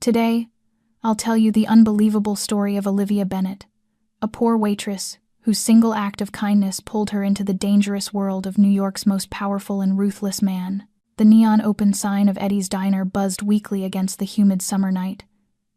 Today, I'll tell you the unbelievable story of Olivia Bennett, a poor waitress whose single act of kindness pulled her into the dangerous world of New York's most powerful and ruthless man. The neon open sign of Eddie's Diner buzzed weakly against the humid summer night,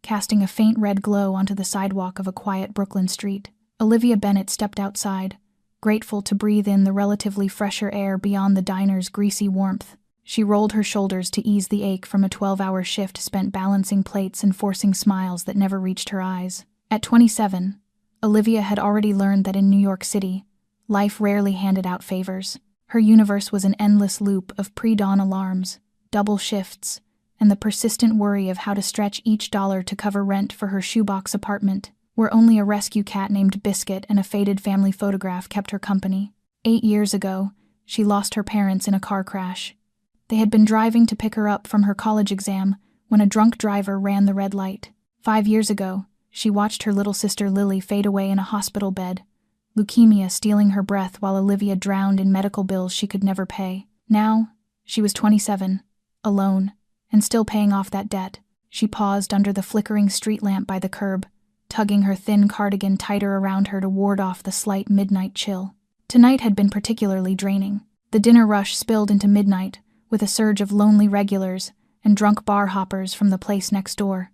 casting a faint red glow onto the sidewalk of a quiet Brooklyn street. Olivia Bennett stepped outside, grateful to breathe in the relatively fresher air beyond the diner's greasy warmth. She rolled her shoulders to ease the ache from a 12-hour shift spent balancing plates and forcing smiles that never reached her eyes. At 27, Olivia had already learned that in New York City, life rarely handed out favors. Her universe was an endless loop of pre-dawn alarms, double shifts, and the persistent worry of how to stretch each dollar to cover rent for her shoebox apartment, where only a rescue cat named Biscuit and a faded family photograph kept her company. 8 years ago, she lost her parents in a car crash. They had been driving to pick her up from her college exam when a drunk driver ran the red light. 5 years ago, she watched her little sister Lily fade away in a hospital bed, leukemia stealing her breath while Olivia drowned in medical bills she could never pay. Now, she was 27, alone, and still paying off that debt. She paused under the flickering street lamp by the curb, tugging her thin cardigan tighter around her to ward off the slight midnight chill. Tonight had been particularly draining. The dinner rush spilled into midnight, with a surge of lonely regulars and drunk bar hoppers from the place next door.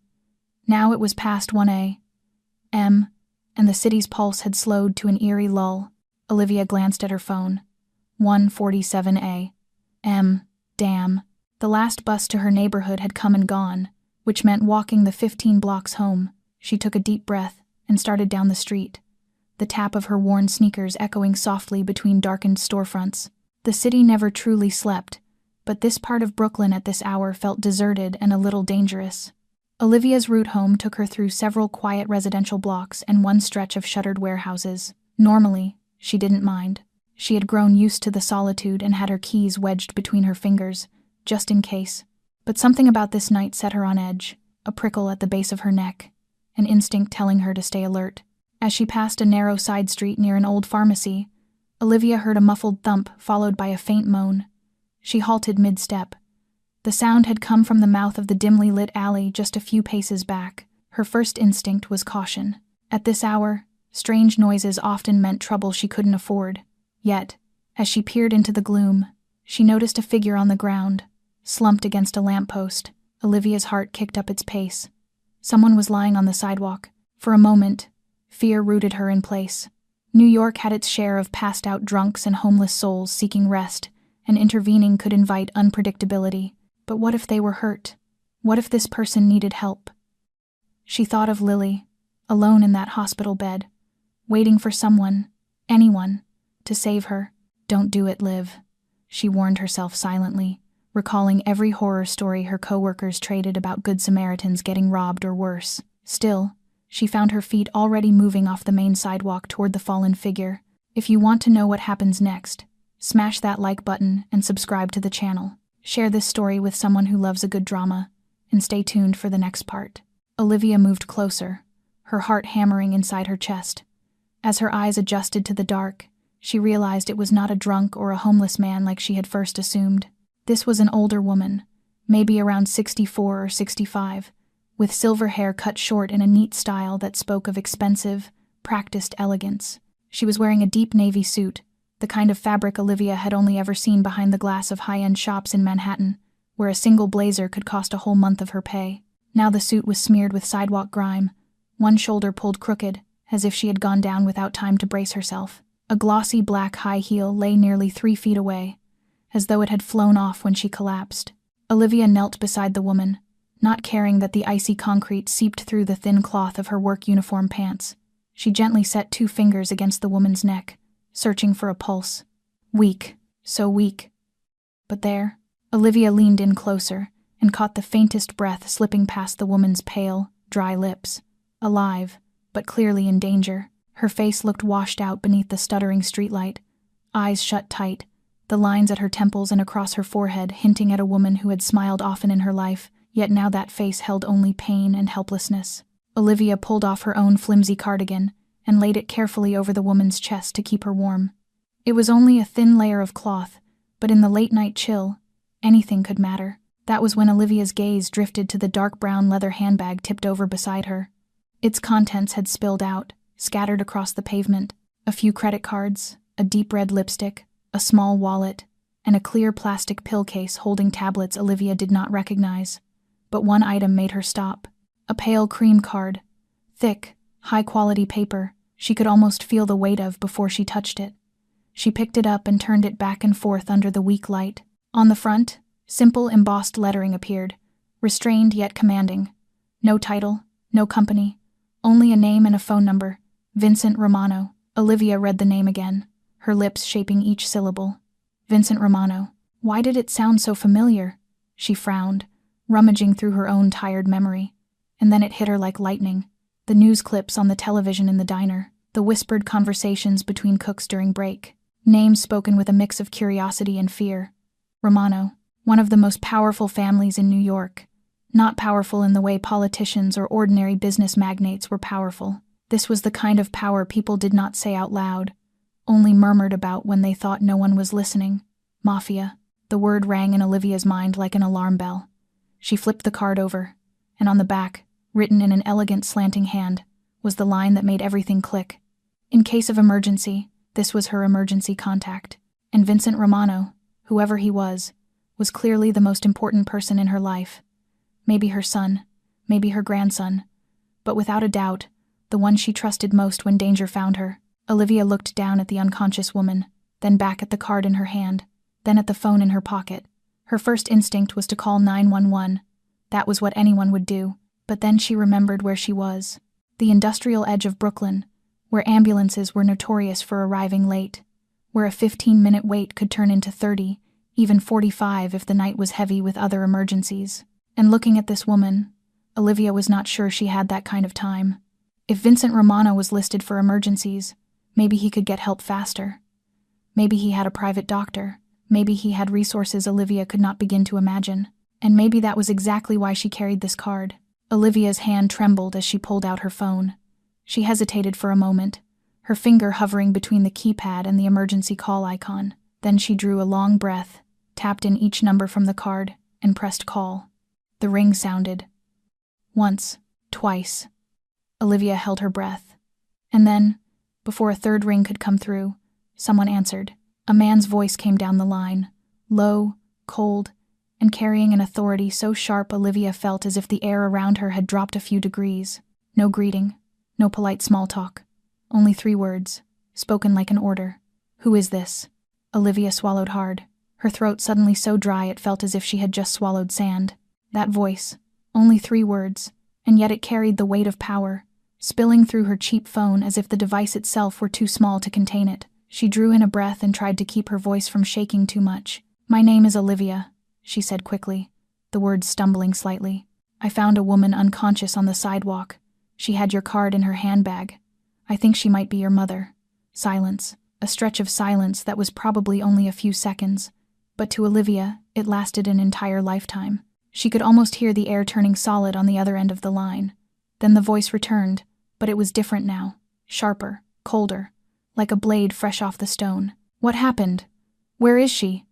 Now it was past 1 a.m., and the city's pulse had slowed to an eerie lull. Olivia glanced at her phone. 1:47 a.m. Damn. The last bus to her neighborhood had come and gone, which meant walking the 15 blocks home. She took a deep breath and started down the street, the tap of her worn sneakers echoing softly between darkened storefronts. The city never truly slept, but this part of Brooklyn at this hour felt deserted and a little dangerous. Olivia's route home took her through several quiet residential blocks and one stretch of shuttered warehouses. Normally, she didn't mind. She had grown used to the solitude and had her keys wedged between her fingers, just in case. But something about this night set her on edge, a prickle at the base of her neck, an instinct telling her to stay alert. As she passed a narrow side street near an old pharmacy, Olivia heard a muffled thump followed by a faint moan. She halted mid-step. The sound had come from the mouth of the dimly lit alley just a few paces back. Her first instinct was caution. At this hour, strange noises often meant trouble she couldn't afford. Yet, as she peered into the gloom, she noticed a figure on the ground, slumped against a lamppost. Olivia's heart kicked up its pace. Someone was lying on the sidewalk. For a moment, fear rooted her in place. New York had its share of passed-out drunks and homeless souls seeking rest, and intervening could invite unpredictability. But what if they were hurt? What if this person needed help? She thought of Lily, alone in that hospital bed, waiting for someone, anyone, to save her. Don't do it, Liv, she warned herself silently, recalling every horror story her coworkers traded about Good Samaritans getting robbed or worse. Still, she found her feet already moving off the main sidewalk toward the fallen figure. If you want to know what happens next, smash that like button and subscribe to the channel. Share this story with someone who loves a good drama, and stay tuned for the next part. Olivia moved closer, her heart hammering inside her chest. As her eyes adjusted to the dark, she realized it was not a drunk or a homeless man like she had first assumed. This was an older woman, maybe around 64 or 65, with silver hair cut short in a neat style that spoke of expensive, practiced elegance. She was wearing a deep navy suit, the kind of fabric Olivia had only ever seen behind the glass of high-end shops in Manhattan, where a single blazer could cost a whole month of her pay. Now the suit was smeared with sidewalk grime, one shoulder pulled crooked, as if she had gone down without time to brace herself. A glossy black high heel lay nearly 3 feet away, as though it had flown off when she collapsed. Olivia knelt beside the woman, not caring that the icy concrete seeped through the thin cloth of her work uniform pants. She gently set 2 fingers against the woman's neck, searching for a pulse. Weak, so weak. But there, Olivia leaned in closer and caught the faintest breath slipping past the woman's pale, dry lips. Alive, but clearly in danger. Her face looked washed out beneath the stuttering streetlight, eyes shut tight, the lines at her temples and across her forehead hinting at a woman who had smiled often in her life, yet now that face held only pain and helplessness. Olivia pulled off her own flimsy cardigan and laid it carefully over the woman's chest to keep her warm. It was only a thin layer of cloth, but in the late-night chill, anything could matter. That was when Olivia's gaze drifted to the dark brown leather handbag tipped over beside her. Its contents had spilled out, scattered across the pavement. A few credit cards, a deep red lipstick, a small wallet, and a clear plastic pill case holding tablets Olivia did not recognize. But one item made her stop. A pale cream card. Thick, high-quality paper she could almost feel the weight of before she touched it. She picked it up and turned it back and forth under the weak light. On the front, simple embossed lettering appeared, restrained yet commanding. No title, no company, only a name and a phone number. Vincent Romano. Olivia read the name again, her lips shaping each syllable. Vincent Romano. Why did it sound so familiar? She frowned, rummaging through her own tired memory. And then it hit her like lightning. The news clips on the television in the diner, the whispered conversations between cooks during break. Names spoken with a mix of curiosity and fear. Romano, one of the most powerful families in New York. Not powerful in the way politicians or ordinary business magnates were powerful. This was the kind of power people did not say out loud, only murmured about when they thought no one was listening. Mafia. The word rang in Olivia's mind like an alarm bell. She flipped the card over, and on the back, written in an elegant slanting hand, was the line that made everything click. In case of emergency, this was her emergency contact. And Vincent Romano, whoever he was clearly the most important person in her life. Maybe her son, maybe her grandson, but without a doubt, the one she trusted most when danger found her. Olivia looked down at the unconscious woman, then back at the card in her hand, then at the phone in her pocket. Her first instinct was to call 911. That was what anyone would do. But then she remembered where she was. The industrial edge of Brooklyn, where ambulances were notorious for arriving late, where a 15-minute wait could turn into 30, even 45 if the night was heavy with other emergencies. And looking at this woman, Olivia was not sure she had that kind of time. If Vincent Romano was listed for emergencies, maybe he could get help faster. Maybe he had a private doctor. Maybe he had resources Olivia could not begin to imagine. And maybe that was exactly why she carried this card. Olivia's hand trembled as she pulled out her phone. She hesitated for a moment, her finger hovering between the keypad and the emergency call icon. Then she drew a long breath, tapped in each number from the card, and pressed call. The ring sounded. Once, twice. Olivia held her breath. And then, before a third ring could come through, someone answered. A man's voice came down the line, low, cold, and carrying an authority so sharp Olivia felt as if the air around her had dropped a few degrees. No greeting, no polite small talk. Only 3 words, spoken like an order. Who is this? Olivia swallowed hard, her throat suddenly so dry it felt as if she had just swallowed sand. That voice, only 3 words, and yet it carried the weight of power, spilling through her cheap phone as if the device itself were too small to contain it. She drew in a breath and tried to keep her voice from shaking too much. My name is Olivia, she said quickly, the words stumbling slightly. I found a woman unconscious on the sidewalk. She had your card in her handbag. I think she might be your mother. Silence. A stretch of silence that was probably only a few seconds, but to Olivia, it lasted an entire lifetime. She could almost hear the air turning solid on the other end of the line. Then the voice returned, but it was different now, sharper, colder, like a blade fresh off the stone. What happened? Where is she?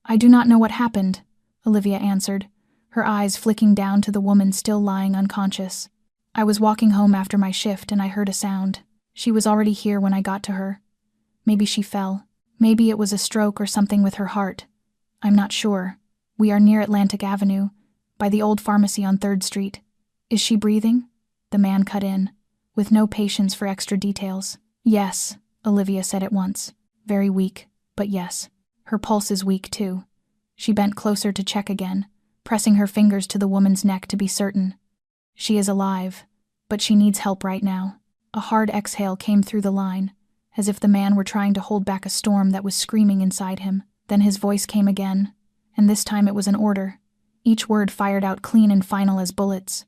I do not know what happened, Olivia answered, her eyes flicking down to the woman still lying unconscious. I was walking home after my shift and I heard a sound. She was already here when I got to her. Maybe she fell. Maybe it was a stroke or something with her heart. I'm not sure. We are near Atlantic Avenue, by the old pharmacy on 3rd Street. Is she breathing? The man cut in, with no patience for extra details. Yes, Olivia said at once. Very weak, but yes. Her pulse is weak too. She bent closer to check again, pressing her fingers to the woman's neck to be certain. She is alive, but she needs help right now. A hard exhale came through the line, as if the man were trying to hold back a storm that was screaming inside him. Then his voice came again, and this time it was an order, each word fired out clean and final as bullets.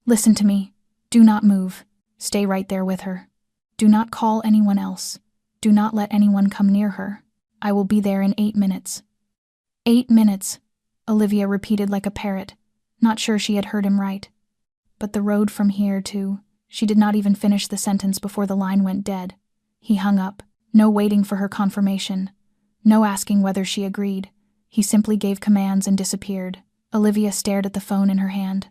Listen to me. Do not move. Stay right there with her. Do not call anyone else. Do not let anyone come near her. I will be there in 8 minutes. 8 minutes, Olivia repeated like a parrot, not sure she had heard him right. But the road from here to... She did not even finish the sentence before the line went dead. He hung up, no waiting for her confirmation, no asking whether she agreed. He simply gave commands and disappeared. Olivia stared at the phone in her hand,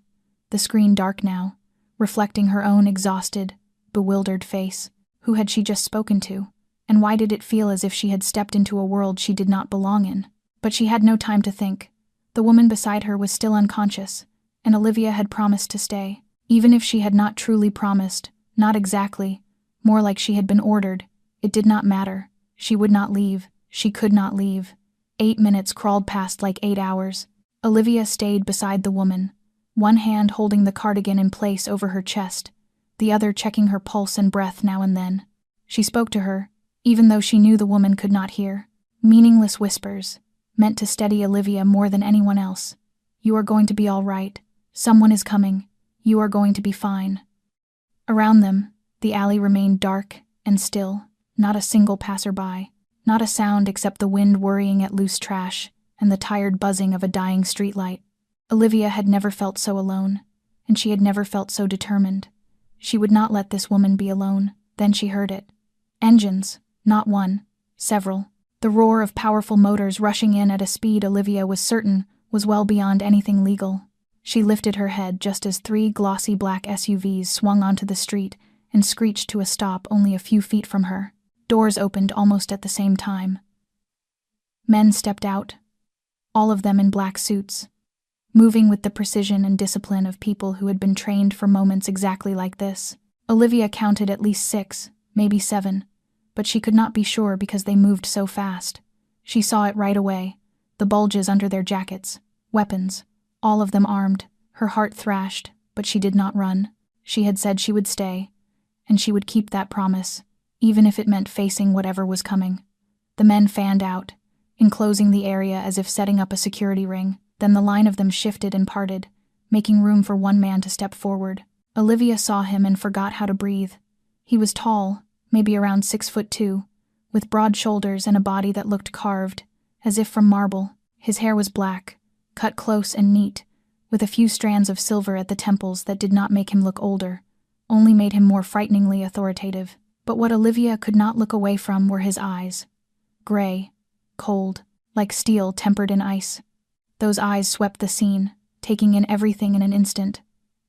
the screen dark now, reflecting her own exhausted, bewildered face. Who had she just spoken to? And why did it feel as if she had stepped into a world she did not belong in? But she had no time to think. The woman beside her was still unconscious, and Olivia had promised to stay. Even if she had not truly promised, not exactly, more like she had been ordered, it did not matter. She would not leave. She could not leave. 8 minutes crawled past like 8 hours. Olivia stayed beside the woman, one hand holding the cardigan in place over her chest, the other checking her pulse and breath now and then. She spoke to her, even though she knew the woman could not hear. Meaningless whispers, meant to steady Olivia more than anyone else. You are going to be all right. Someone is coming. You are going to be fine. Around them, the alley remained dark and still, not a single passerby, not a sound except the wind worrying at loose trash and the tired buzzing of a dying streetlight. Olivia had never felt so alone, and she had never felt so determined. She would not let this woman be alone. Then she heard it. Engines, not one, several. The roar of powerful motors rushing in at a speed Olivia was certain was well beyond anything legal. She lifted her head just as 3 glossy black SUVs swung onto the street and screeched to a stop only a few feet from her. Doors opened almost at the same time. Men stepped out, all of them in black suits, moving with the precision and discipline of people who had been trained for moments exactly like this. Olivia counted at least 6, maybe 7, but she could not be sure because they moved so fast. She saw it right away, the bulges under their jackets, weapons, all of them armed. Her heart thrashed, but she did not run. She had said she would stay, and she would keep that promise, even if it meant facing whatever was coming. The men fanned out, enclosing the area as if setting up a security ring. Then the line of them shifted and parted, making room for one man to step forward. Olivia saw him and forgot how to breathe. He was tall, maybe around 6'2", with broad shoulders and a body that looked carved, as if from marble. His hair was black, cut close and neat, with a few strands of silver at the temples that did not make him look older, only made him more frighteningly authoritative. But what Olivia could not look away from were his eyes. Gray, cold, like steel tempered in ice. Those eyes swept the scene, taking in everything in an instant,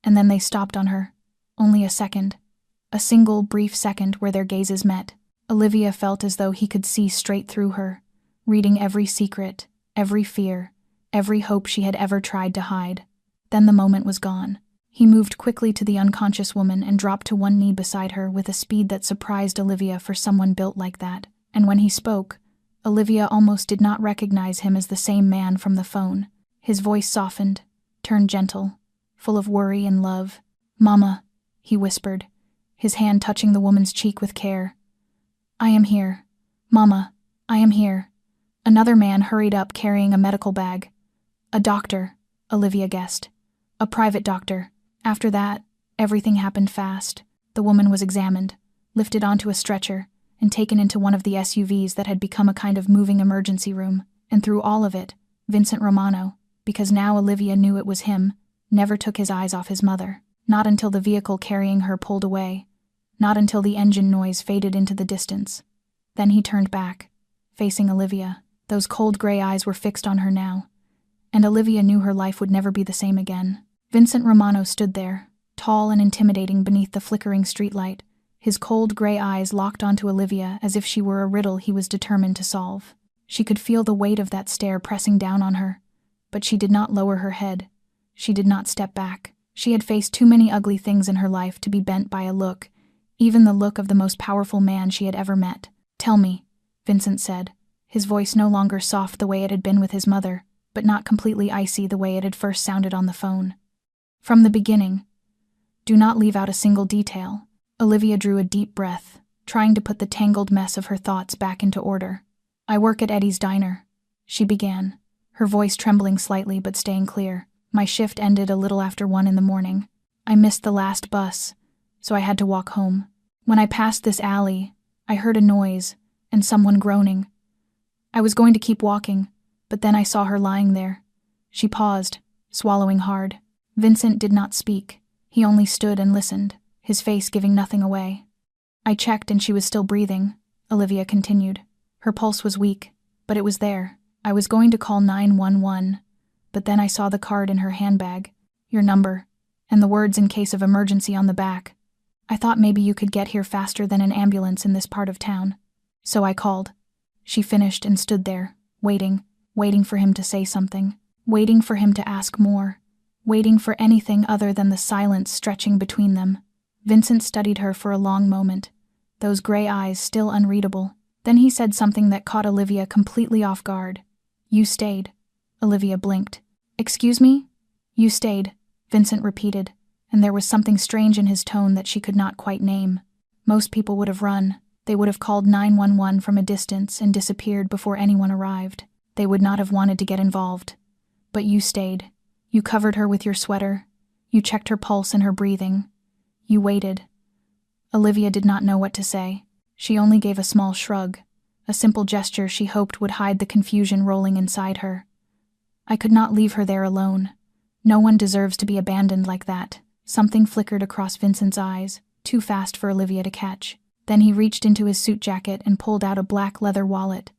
and then they stopped on her. Only a second. A single, brief second where their gazes met. Olivia felt as though he could see straight through her, reading every secret, every fear, every hope she had ever tried to hide. Then the moment was gone. He moved quickly to the unconscious woman and dropped to one knee beside her with a speed that surprised Olivia for someone built like that. And when he spoke, Olivia almost did not recognize him as the same man from the phone. His voice softened, turned gentle, full of worry and love. "Mama," he whispered, his hand touching the woman's cheek with care. "I am here. Mama, I am here." Another man hurried up carrying a medical bag. A doctor, Olivia guessed. A private doctor. After that, everything happened fast. The woman was examined, lifted onto a stretcher, and taken into one of the SUVs that had become a kind of moving emergency room. And through all of it, Vincent Romano, because now Olivia knew it was him, never took his eyes off his mother. Not until the vehicle carrying her pulled away. Not until the engine noise faded into the distance. Then he turned back, facing Olivia. Those cold gray eyes were fixed on her now, and Olivia knew her life would never be the same again. Vincent Romano stood there, tall and intimidating beneath the flickering streetlight, his cold gray eyes locked onto Olivia as if she were a riddle he was determined to solve. She could feel the weight of that stare pressing down on her, but she did not lower her head. She did not step back. She had faced too many ugly things in her life to be bent by a look, even the look of the most powerful man she had ever met. "Tell me," Vincent said, his voice no longer soft the way it had been with his mother, but not completely icy the way it had first sounded on the phone. "From the beginning. Do not leave out a single detail." Olivia drew a deep breath, trying to put the tangled mess of her thoughts back into order. "I work at Eddie's diner," she began, her voice trembling slightly but staying clear. "My shift ended a little after 1 in the morning. I missed the last bus, so I had to walk home. When I passed this alley, I heard a noise and someone groaning. I was going to keep walking, but then I saw her lying there." She paused, swallowing hard. Vincent did not speak. He only stood and listened, his face giving nothing away. "I checked and she was still breathing," Olivia continued. "Her pulse was weak, but it was there. I was going to call 911, but then I saw the card in her handbag, your number, and the words "in case of emergency" on the back. I thought maybe you could get here faster than an ambulance in this part of town. So I called. She finished and stood there, waiting for him to say something, waiting for him to ask more, waiting for anything other than the silence stretching between them. Vincent studied her for a long moment, those gray eyes still unreadable. Then he said something that caught Olivia completely off guard. You stayed. Olivia blinked. Excuse me? You stayed, Vincent repeated, and there was something strange in his tone that she could not quite name. Most people would have run. They would have called 911 from a distance and disappeared before anyone arrived. They would not have wanted to get involved. But you stayed. You covered her with your sweater. You checked her pulse and her breathing. You waited. Olivia did not know what to say. She only gave a small shrug, a simple gesture she hoped would hide the confusion rolling inside her. I could not leave her there alone. No one deserves to be abandoned like that. Something flickered across Vincent's eyes, too fast for Olivia to catch. Then he reached into his suit jacket and pulled out a black leather wallet.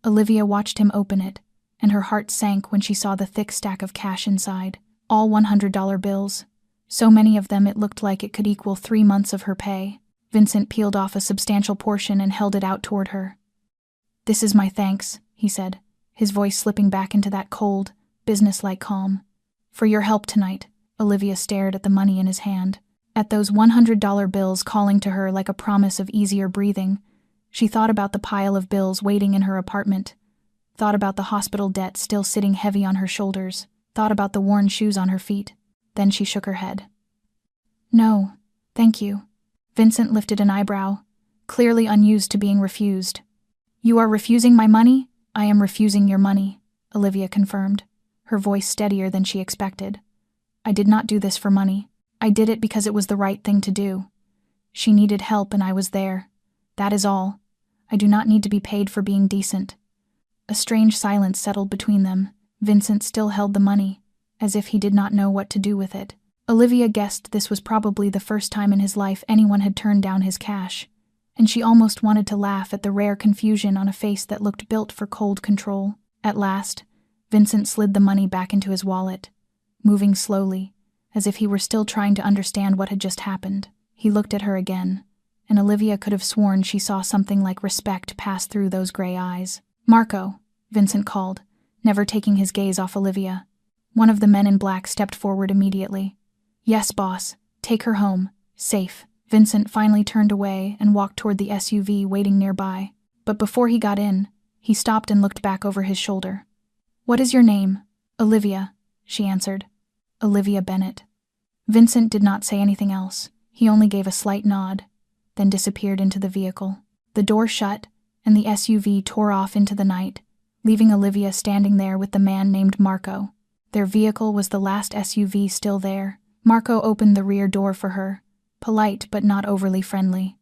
Olivia watched him open it, and her heart sank when she saw the thick stack of cash inside, all $100 bills. So many of them it looked like it could equal 3 months of her pay. Vincent peeled off a substantial portion and held it out toward her. This is my thanks, he said, his voice slipping back into that cold, businesslike calm. For your help tonight. Olivia stared at the money in his hand, at those $100 bills calling to her like a promise of easier breathing. She thought about the pile of bills waiting in her apartment, thought about the hospital debt still sitting heavy on her shoulders, thought about the worn shoes on her feet. Then she shook her head. No, thank you. Vincent lifted an eyebrow, clearly unused to being refused. You are refusing my money? I am refusing your money, Olivia confirmed, her voice steadier than she expected. I did not do this for money. I did it because it was the right thing to do. She needed help and I was there. That is all. I do not need to be paid for being decent. A strange silence settled between them. Vincent still held the money, as if he did not know what to do with it. Olivia guessed this was probably the first time in his life anyone had turned down his cash, and she almost wanted to laugh at the rare confusion on a face that looked built for cold control. At last, Vincent slid the money back into his wallet, moving slowly, as if he were still trying to understand what had just happened. He looked at her again, and Olivia could have sworn she saw something like respect pass through those gray eyes. Marco, Vincent called, never taking his gaze off Olivia. One of the men in black stepped forward immediately. Yes, boss. Take her home. Safe. Vincent finally turned away and walked toward the SUV waiting nearby. But before he got in, he stopped and looked back over his shoulder. What is your name? Olivia, she answered. Olivia Bennett. Vincent did not say anything else. He only gave a slight nod, then disappeared into the vehicle. The door shut, and the SUV tore off into the night, leaving Olivia standing there with the man named Marco. Their vehicle was the last SUV still there. Marco opened the rear door for her, polite but not overly friendly.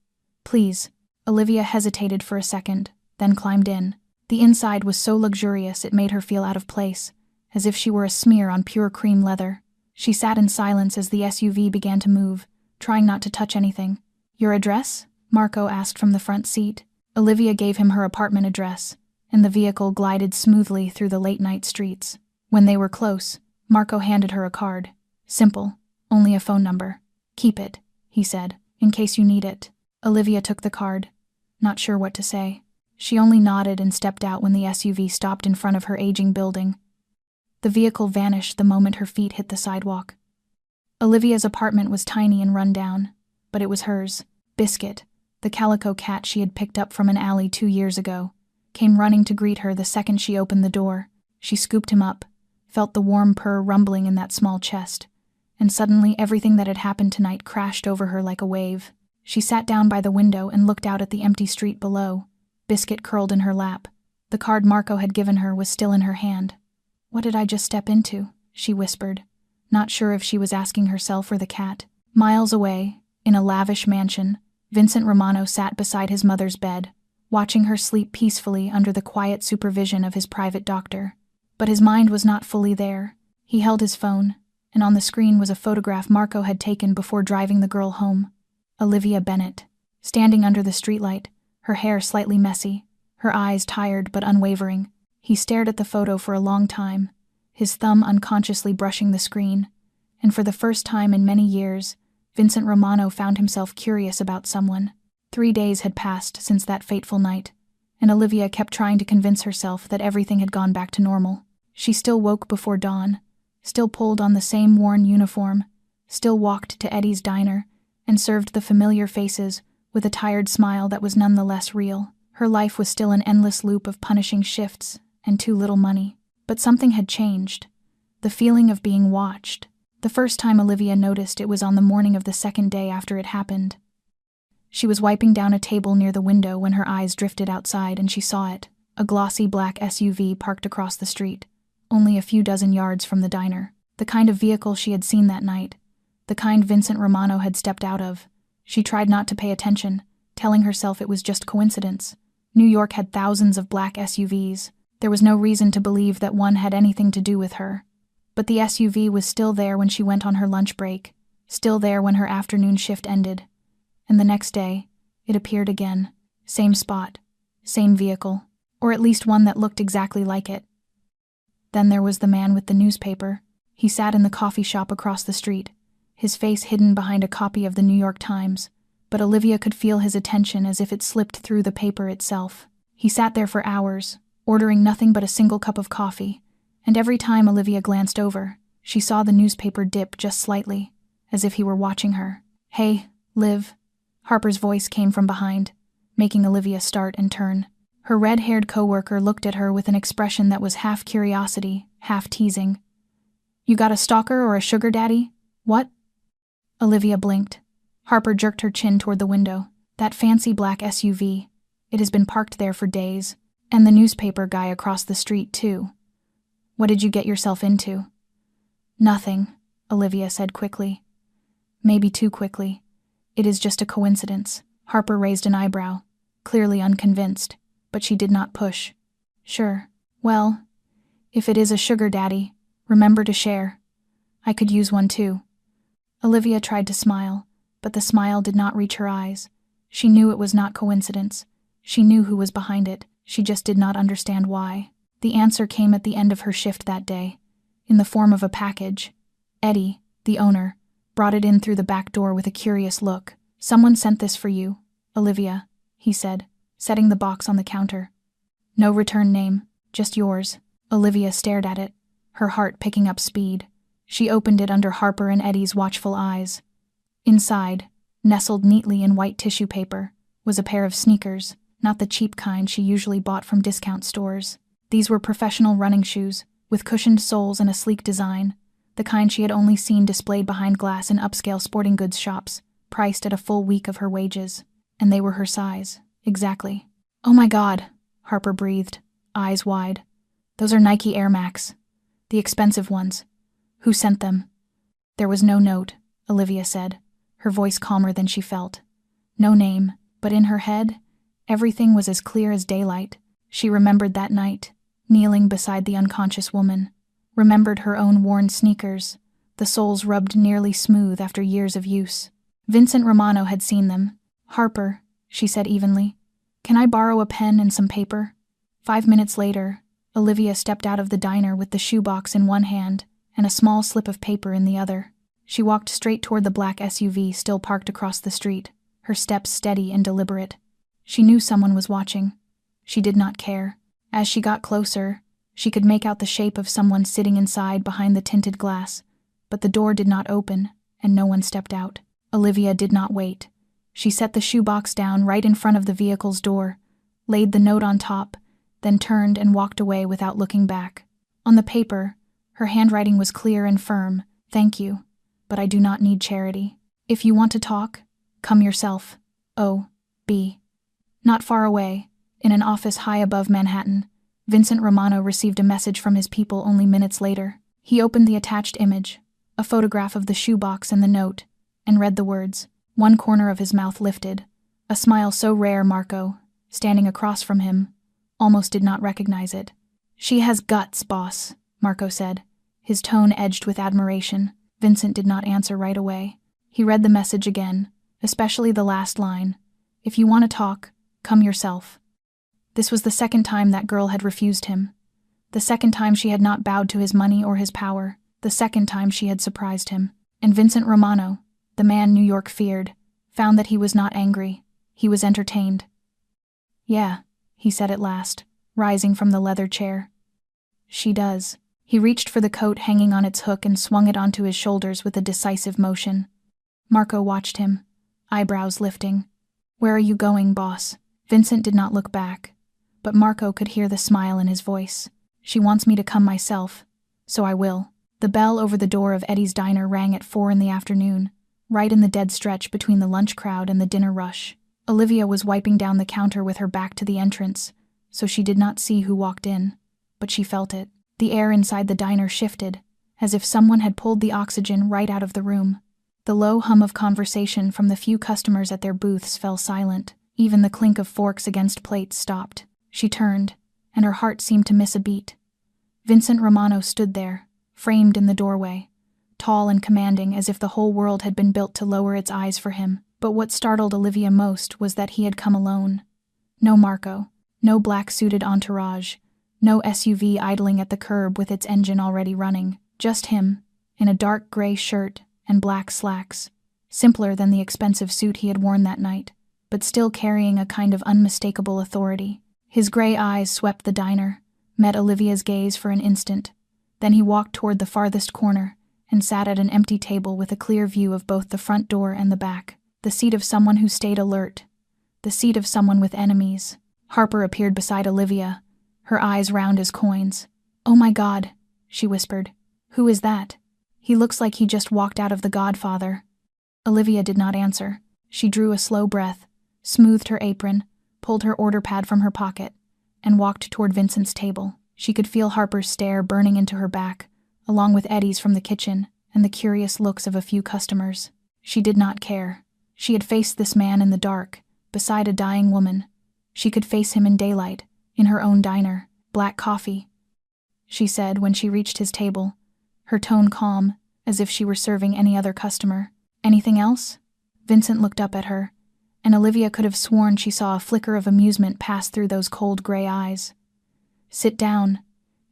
Please. Olivia hesitated for a second, then climbed in. The inside was so luxurious it made her feel out of place, as if she were a smear on pure cream leather. She sat in silence as the SUV began to move, trying not to touch anything. Your address? Marco asked from the front seat. Olivia gave him her apartment address, and the vehicle glided smoothly through the late-night streets. When they were close, Marco handed her a card. Simple, only a phone number. Keep it, he said, in case you need it. Olivia took the card, not sure what to say. She only nodded and stepped out when the SUV stopped in front of her aging building. The vehicle vanished the moment her feet hit the sidewalk. Olivia's apartment was tiny and run down, but it was hers. Biscuit, the calico cat she had picked up from an alley 2 years ago, came running to greet her the second she opened the door. She scooped him up, felt the warm purr rumbling in that small chest, and suddenly everything that had happened tonight crashed over her like a wave. She sat down by the window and looked out at the empty street below. Biscuit curled in her lap. The card Marco had given her was still in her hand. What did I just step into? She whispered, not sure if she was asking herself or the cat. Miles away, in a lavish mansion, Vincent Romano sat beside his mother's bed, watching her sleep peacefully under the quiet supervision of his private doctor. But his mind was not fully there. He held his phone, and on the screen was a photograph Marco had taken before driving the girl home. Olivia Bennett, standing under the streetlight, her hair slightly messy, her eyes tired but unwavering. He stared at the photo for a long time, his thumb unconsciously brushing the screen, and for the first time in many years, Vincent Romano found himself curious about someone. 3 days had passed since that fateful night, and Olivia kept trying to convince herself that everything had gone back to normal. She still woke before dawn, still pulled on the same worn uniform, still walked to Eddie's diner, and served the familiar faces with a tired smile that was none the less real. Her life was still an endless loop of punishing shifts and too little money. But something had changed. The feeling of being watched. The first time Olivia noticed it was on the morning of the second day after it happened. She was wiping down a table near the window when her eyes drifted outside and she saw it, a glossy black SUV parked across the street, only a few dozen yards from the diner. The kind of vehicle she had seen that night, the kind Vincent Romano had stepped out of. She tried not to pay attention, telling herself it was just coincidence. New York had thousands of black SUVs. There was no reason to believe that one had anything to do with her. But the SUV was still there when she went on her lunch break, still there when her afternoon shift ended. And the next day, it appeared again. Same spot, same vehicle, or at least one that looked exactly like it. Then there was the man with the newspaper. He sat in the coffee shop across the street, his face hidden behind a copy of the New York Times, but Olivia could feel his attention as if it slipped through the paper itself. He sat there for hours, ordering nothing but a single cup of coffee, and every time Olivia glanced over, she saw the newspaper dip just slightly, as if he were watching her. "Hey, Liv." Harper's voice came from behind, making Olivia start and turn. Her red-haired coworker looked at her with an expression that was half curiosity, half teasing. "You got a stalker or a sugar daddy? What?" Olivia blinked. Harper jerked her chin toward the window. "That fancy black SUV. It has been parked there for days. And the newspaper guy across the street, too. What did you get yourself into?" "Nothing," Olivia said quickly. Maybe too quickly. "It is just a coincidence." Harper raised an eyebrow, clearly unconvinced, but she did not push. "Sure. Well, if it is a sugar daddy, remember to share. I could use one too." Olivia tried to smile, but the smile did not reach her eyes. She knew it was not coincidence. She knew who was behind it. She just did not understand why. The answer came at the end of her shift that day, in the form of a package. Eddie, the owner, brought it in through the back door with a curious look. "Someone sent this for you, Olivia," he said, setting the box on the counter. "No return name, just yours." Olivia stared at it, her heart picking up speed. She opened it under Harper and Eddie's watchful eyes. Inside, nestled neatly in white tissue paper, was a pair of sneakers, not the cheap kind she usually bought from discount stores. These were professional running shoes, with cushioned soles and a sleek design, the kind she had only seen displayed behind glass in upscale sporting goods shops, priced at a full week of her wages. And they were her size, exactly. "Oh my God," Harper breathed, eyes wide. "Those are Nike Air Max. The expensive ones. Who sent them?" "There was no note," Olivia said, her voice calmer than she felt. No name, but in her head, everything was as clear as daylight. She remembered that night, kneeling beside the unconscious woman, remembered her own worn sneakers, the soles rubbed nearly smooth after years of use. Vincent Romano had seen them. "Harper," she said evenly, "can I borrow a pen and some paper?" 5 minutes later, Olivia stepped out of the diner with the shoebox in one hand and a small slip of paper in the other. She walked straight toward the black SUV still parked across the street, her steps steady and deliberate. She knew someone was watching. She did not care. As she got closer, she could make out the shape of someone sitting inside behind the tinted glass, but the door did not open, and no one stepped out. Olivia did not wait. She set the shoebox down right in front of the vehicle's door, laid the note on top, then turned and walked away without looking back. On the paper, her handwriting was clear and firm. "Thank you, but I do not need charity. If you want to talk, come yourself. O.B." Not far away, in an office high above Manhattan, Vincent Romano received a message from his people only minutes later. He opened the attached image, a photograph of the shoebox and the note, and read the words. One corner of his mouth lifted, a smile so rare Marco, standing across from him, almost did not recognize it. "She has guts, boss," Marco said, his tone edged with admiration. Vincent did not answer right away. He read the message again, especially the last line. "If you want to talk, come yourself." This was the second time that girl had refused him. The second time she had not bowed to his money or his power. The second time she had surprised him. And Vincent Romano, the man New York feared, found that he was not angry. He was entertained. "Yeah," he said at last, rising from the leather chair. "She does." He reached for the coat hanging on its hook and swung it onto his shoulders with a decisive motion. Marco watched him, eyebrows lifting. "Where are you going, boss?" Vincent did not look back, but Marco could hear the smile in his voice. "She wants me to come myself, so I will." The bell over the door of Eddie's diner rang at 4 in the afternoon, right in the dead stretch between the lunch crowd and the dinner rush. Olivia was wiping down the counter with her back to the entrance, so she did not see who walked in, but she felt it. The air inside the diner shifted, as if someone had pulled the oxygen right out of the room. The low hum of conversation from the few customers at their booths fell silent. Even the clink of forks against plates stopped. She turned, and her heart seemed to miss a beat. Vincent Romano stood there, framed in the doorway, tall and commanding as if the whole world had been built to lower its eyes for him. But what startled Olivia most was that he had come alone. No Marco, no black-suited entourage, no SUV idling at the curb with its engine already running. Just him, in a dark gray shirt and black slacks, simpler than the expensive suit he had worn that night, but still carrying a kind of unmistakable authority. His gray eyes swept the diner, met Olivia's gaze for an instant. Then he walked toward the farthest corner and sat at an empty table with a clear view of both the front door and the back. The seat of someone who stayed alert. The seat of someone with enemies. Harper appeared beside Olivia, her eyes round as coins. "Oh my God," she whispered. "Who is that? He looks like he just walked out of The Godfather." Olivia did not answer. She drew a slow breath, smoothed her apron, pulled her order pad from her pocket, and walked toward Vincent's table. She could feel Harper's stare burning into her back, along with Eddie's from the kitchen and the curious looks of a few customers. She did not care. She had faced this man in the dark, beside a dying woman. She could face him in daylight, in her own diner. "Black coffee," she said when she reached his table, her tone calm, as if she were serving any other customer. "Anything else?" Vincent looked up at her, and Olivia could have sworn she saw a flicker of amusement pass through those cold gray eyes. "Sit down."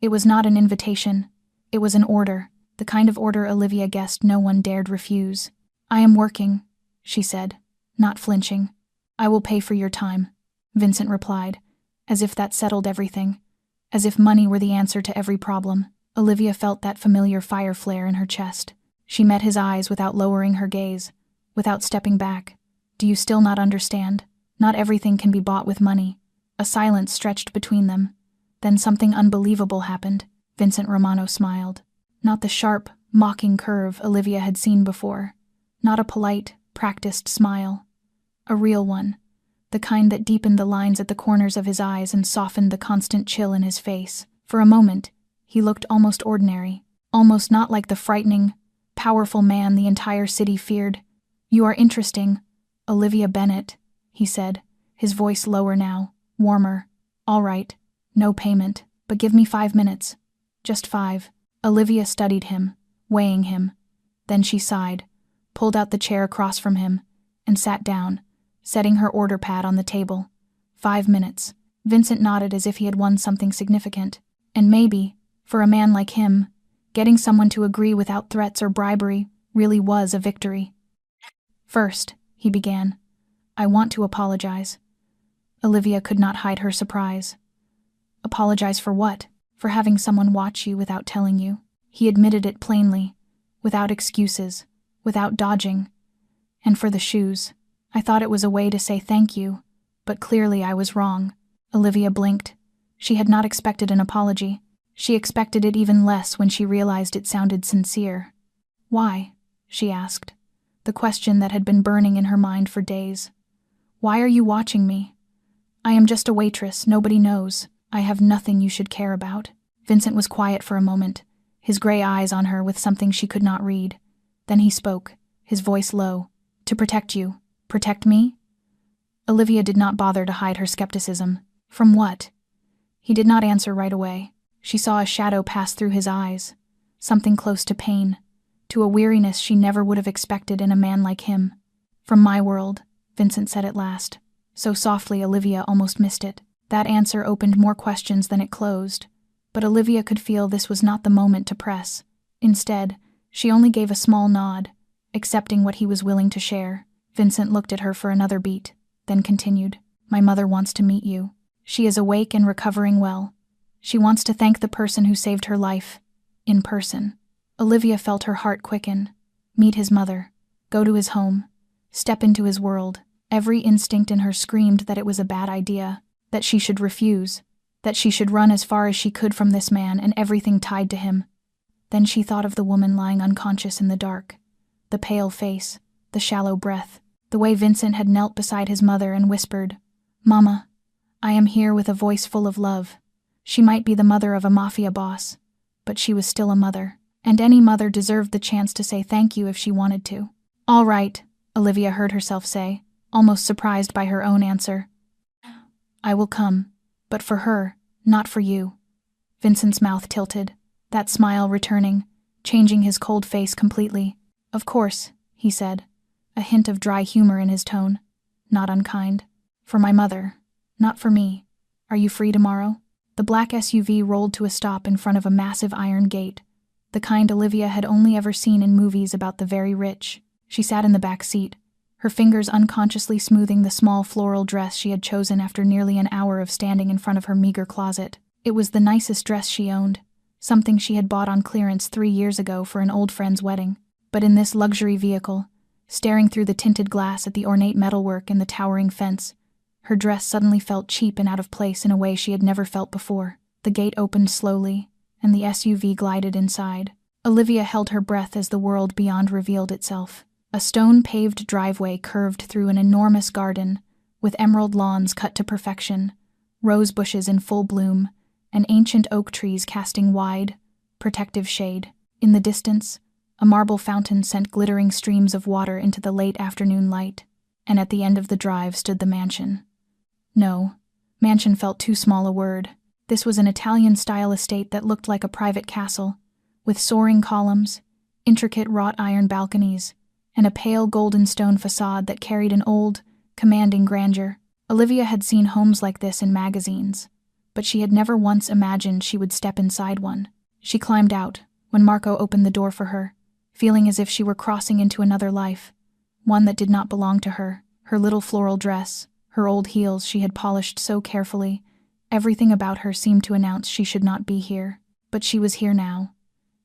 It was not an invitation. It was an order, the kind of order Olivia guessed no one dared refuse. "I am working," she said, not flinching. "I will pay for your time," Vincent replied, as if that settled everything, as if money were the answer to every problem. Olivia felt that familiar fire flare in her chest. She met his eyes without lowering her gaze, without stepping back. "Do you still not understand? Not everything can be bought with money." A silence stretched between them. Then something unbelievable happened. Vincent Romano smiled. Not the sharp, mocking curve Olivia had seen before. Not a polite, practiced smile. A real one. The kind that deepened the lines at the corners of his eyes and softened the constant chill in his face. For a moment, he looked almost ordinary, almost not like the frightening, powerful man the entire city feared. "You are interesting, Olivia Bennett," he said, his voice lower now, warmer. "All right, no payment, but give me 5 minutes. Just 5. Olivia studied him, weighing him. Then she sighed, pulled out the chair across from him, and sat down, setting her order pad on the table. 5 minutes. Vincent nodded as if he had won something significant. And maybe, for a man like him, getting someone to agree without threats or bribery really was a victory. "First," he began, "I want to apologize." Olivia could not hide her surprise. "Apologize for what?" "For having someone watch you without telling you." He admitted it plainly, without excuses, without dodging. "And for the shoes. I thought it was a way to say thank you, but clearly I was wrong." Olivia blinked. She had not expected an apology. She expected it even less when she realized it sounded sincere. "Why?" she asked, the question that had been burning in her mind for days. "Why are you watching me? I am just a waitress, nobody knows. I have nothing you should care about." Vincent was quiet for a moment, his gray eyes on her with something she could not read. Then he spoke, his voice low. "To protect you." "Protect me?" Olivia did not bother to hide her skepticism. "From what?" He did not answer right away. She saw a shadow pass through his eyes, something close to pain, to a weariness she never would have expected in a man like him. "From my world," Vincent said at last, so softly Olivia almost missed it. That answer opened more questions than it closed. But Olivia could feel this was not the moment to press. Instead, she only gave a small nod, accepting what he was willing to share. Vincent looked at her for another beat, then continued, "My mother wants to meet you. She is awake and recovering well. She wants to thank the person who saved her life. In person." Olivia felt her heart quicken. Meet his mother. Go to his home. Step into his world. Every instinct in her screamed that it was a bad idea, that she should refuse, that she should run as far as she could from this man and everything tied to him. Then she thought of the woman lying unconscious in the dark. The pale face, the shallow breath, the way Vincent had knelt beside his mother and whispered, "Mama, I am here," with a voice full of love. She might be the mother of a mafia boss, but she was still a mother, and any mother deserved the chance to say thank you if she wanted to. "All right," Olivia heard herself say, almost surprised by her own answer. "I will come, but for her, not for you." Vincent's mouth tilted, that smile returning, changing his cold face completely. "Of course," he said, a hint of dry humor in his tone. "Not unkind. For my mother, not for me. Are you free tomorrow?" The black SUV rolled to a stop in front of a massive iron gate, the kind Olivia had only ever seen in movies about the very rich. She sat in the back seat, her fingers unconsciously smoothing the small floral dress she had chosen after nearly an hour of standing in front of her meager closet. It was the nicest dress she owned, something she had bought on clearance 3 years ago for an old friend's wedding. But in this luxury vehicle, staring through the tinted glass at the ornate metalwork and the towering fence, her dress suddenly felt cheap and out of place in a way she had never felt before. The gate opened slowly, and the SUV glided inside. Olivia held her breath as the world beyond revealed itself. A stone-paved driveway curved through an enormous garden, with emerald lawns cut to perfection, rose bushes in full bloom, and ancient oak trees casting wide, protective shade. In the distance, a marble fountain sent glittering streams of water into the late afternoon light, and at the end of the drive stood the mansion. No, mansion felt too small a word. This was an Italian-style estate that looked like a private castle, with soaring columns, intricate wrought iron balconies, and a pale golden stone facade that carried an old, commanding grandeur. Olivia had seen homes like this in magazines, but she had never once imagined she would step inside one. She climbed out when Marco opened the door for her, feeling as if she were crossing into another life, one that did not belong to her. Her little floral dress, her old heels she had polished so carefully, everything about her seemed to announce she should not be here. But she was here now,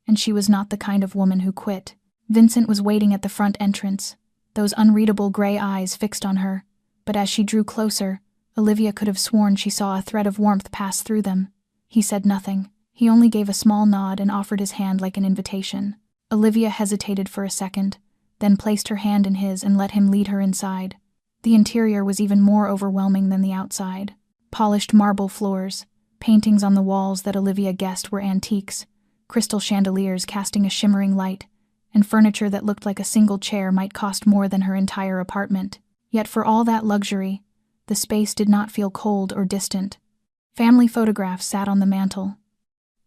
and she was not the kind of woman who quit. Vincent was waiting at the front entrance, those unreadable gray eyes fixed on her, but as she drew closer, Olivia could have sworn she saw a thread of warmth pass through them. He said nothing. He only gave a small nod and offered his hand like an invitation. Olivia hesitated for a second, then placed her hand in his and let him lead her inside. The interior was even more overwhelming than the outside. Polished marble floors, paintings on the walls that Olivia guessed were antiques, crystal chandeliers casting a shimmering light, and furniture that looked like a single chair might cost more than her entire apartment. Yet for all that luxury, the space did not feel cold or distant. Family photographs sat on the mantel.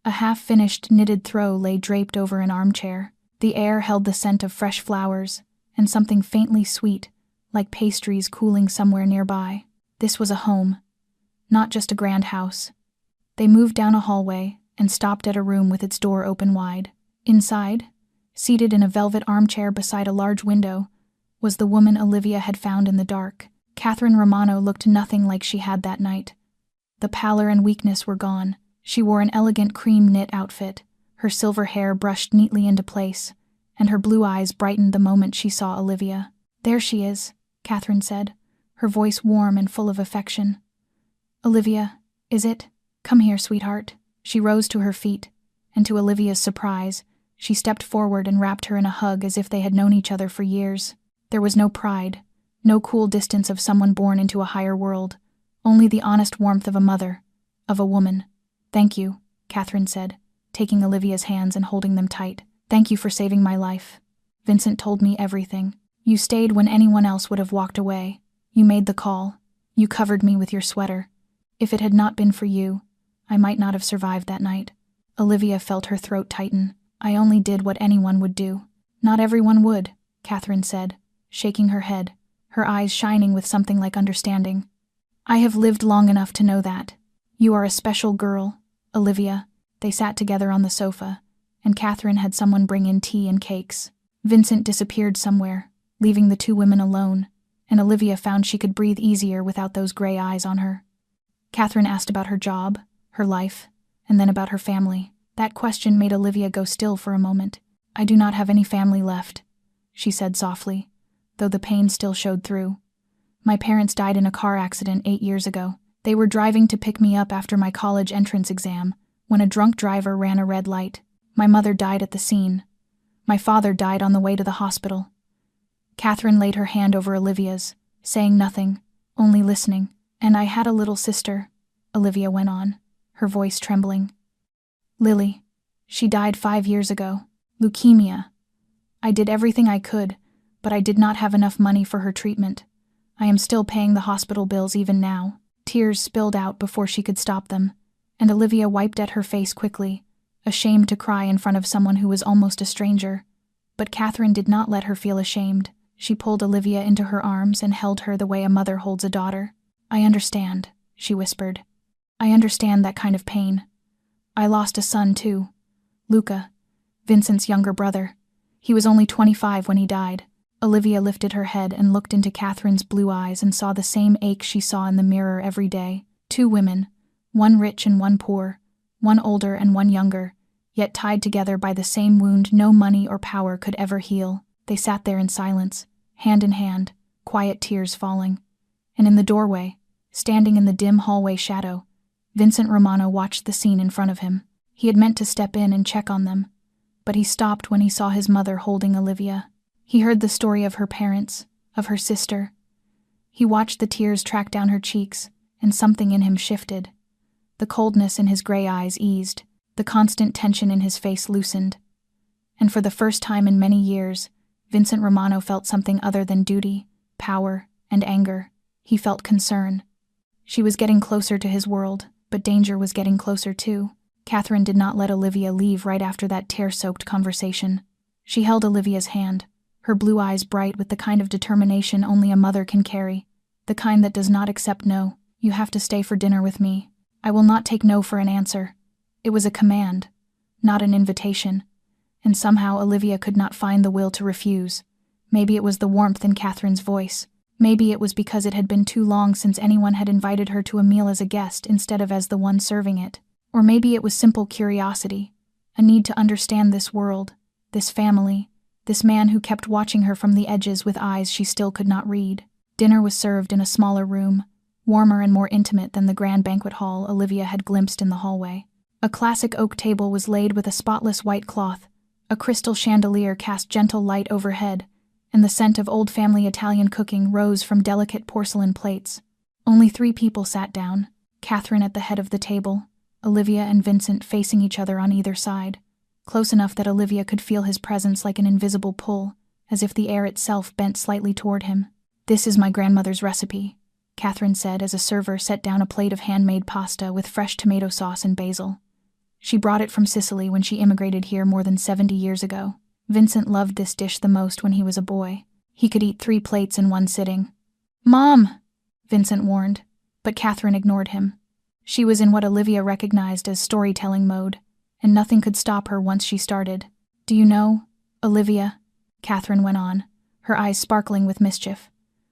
A half-finished knitted throw lay draped over an armchair. The air held the scent of fresh flowers, and something faintly sweet, like pastries cooling somewhere nearby. This was a home, not just a grand house. They moved down a hallway and stopped at a room with its door open wide. Inside, seated in a velvet armchair beside a large window, was the woman Olivia had found in the dark. Catherine Romano looked nothing like she had that night. The pallor and weakness were gone. She wore an elegant cream knit outfit, her silver hair brushed neatly into place, and her blue eyes brightened the moment she saw Olivia. "There she is," Catherine said, her voice warm and full of affection. "Olivia, is it? Come here, sweetheart." She rose to her feet, and to Olivia's surprise, she stepped forward and wrapped her in a hug as if they had known each other for years. There was no pride, no cool distance of someone born into a higher world, only the honest warmth of a mother, of a woman. "Thank you," Catherine said, taking Olivia's hands and holding them tight. "Thank you for saving my life. Vincent told me everything. You stayed when anyone else would have walked away. You made the call. You covered me with your sweater. If it had not been for you, I might not have survived that night." Olivia felt her throat tighten. "I only did what anyone would do." "Not everyone would," Catherine said, shaking her head, her eyes shining with something like understanding. "I have lived long enough to know that. You are a special girl, Olivia, They sat together on the sofa, and Catherine had someone bring in tea and cakes. Vincent disappeared somewhere, leaving the two women alone, and Olivia found she could breathe easier without those gray eyes on her. Catherine asked about her job, her life, and then about her family. That question made Olivia go still for a moment. "I do not have any family left," she said softly, though the pain still showed through. "My parents died in a car accident 8 years ago. They were driving to pick me up after my college entrance exam, when a drunk driver ran a red light. My mother died at the scene. My father died on the way to the hospital." Catherine laid her hand over Olivia's, saying nothing, only listening. "And I had a little sister," Olivia went on, her voice trembling. "Lily. She died 5 years ago. Leukemia. I did everything I could, but I did not have enough money for her treatment. I am still paying the hospital bills even now." Tears spilled out before she could stop them, and Olivia wiped at her face quickly, ashamed to cry in front of someone who was almost a stranger. But Catherine did not let her feel ashamed. She pulled Olivia into her arms and held her the way a mother holds a daughter. "I understand," she whispered. "I understand that kind of pain. I lost a son, too. Luca, Vincent's younger brother. He was only 25 when he died." Olivia lifted her head and looked into Catherine's blue eyes and saw the same ache she saw in the mirror every day. Two women, one rich and one poor, one older and one younger, yet tied together by the same wound no money or power could ever heal. They sat there in silence, hand in hand, quiet tears falling. And in the doorway, standing in the dim hallway shadow, Vincent Romano watched the scene in front of him. He had meant to step in and check on them, but he stopped when he saw his mother holding Olivia. He heard the story of her parents, of her sister. He watched the tears track down her cheeks, and something in him shifted. The coldness in his gray eyes eased, the constant tension in his face loosened. And for the first time in many years, Vincent Romano felt something other than duty, power, and anger. He felt concern. She was getting closer to his world, but danger was getting closer too. Catherine did not let Olivia leave right after that tear-soaked conversation. She held Olivia's hand, her blue eyes bright with the kind of determination only a mother can carry, the kind that does not accept no. "You have to stay for dinner with me. I will not take no for an answer." It was a command, not an invitation, and somehow Olivia could not find the will to refuse. Maybe it was the warmth in Catherine's voice. Maybe it was because it had been too long since anyone had invited her to a meal as a guest instead of as the one serving it. Or maybe it was simple curiosity, a need to understand this world, this family, this man who kept watching her from the edges with eyes she still could not read. Dinner was served in a smaller room, warmer and more intimate than the grand banquet hall Olivia had glimpsed in the hallway. A classic oak table was laid with a spotless white cloth, a crystal chandelier cast gentle light overhead, and the scent of old family Italian cooking rose from delicate porcelain plates. Only 3 people sat down, Catherine at the head of the table, Olivia and Vincent facing each other on either side, close enough that Olivia could feel his presence like an invisible pull, as if the air itself bent slightly toward him. "This is my grandmother's recipe," Catherine said as a server set down a plate of handmade pasta with fresh tomato sauce and basil. She brought it from Sicily when she immigrated here more than 70 years ago. Vincent loved this dish the most when he was a boy. He could eat 3 plates in one sitting. "Mom!" Vincent warned, but Catherine ignored him. She was in what Olivia recognized as storytelling mode, and nothing could stop her once she started. "Do you know, Olivia," Catherine went on, her eyes sparkling with mischief.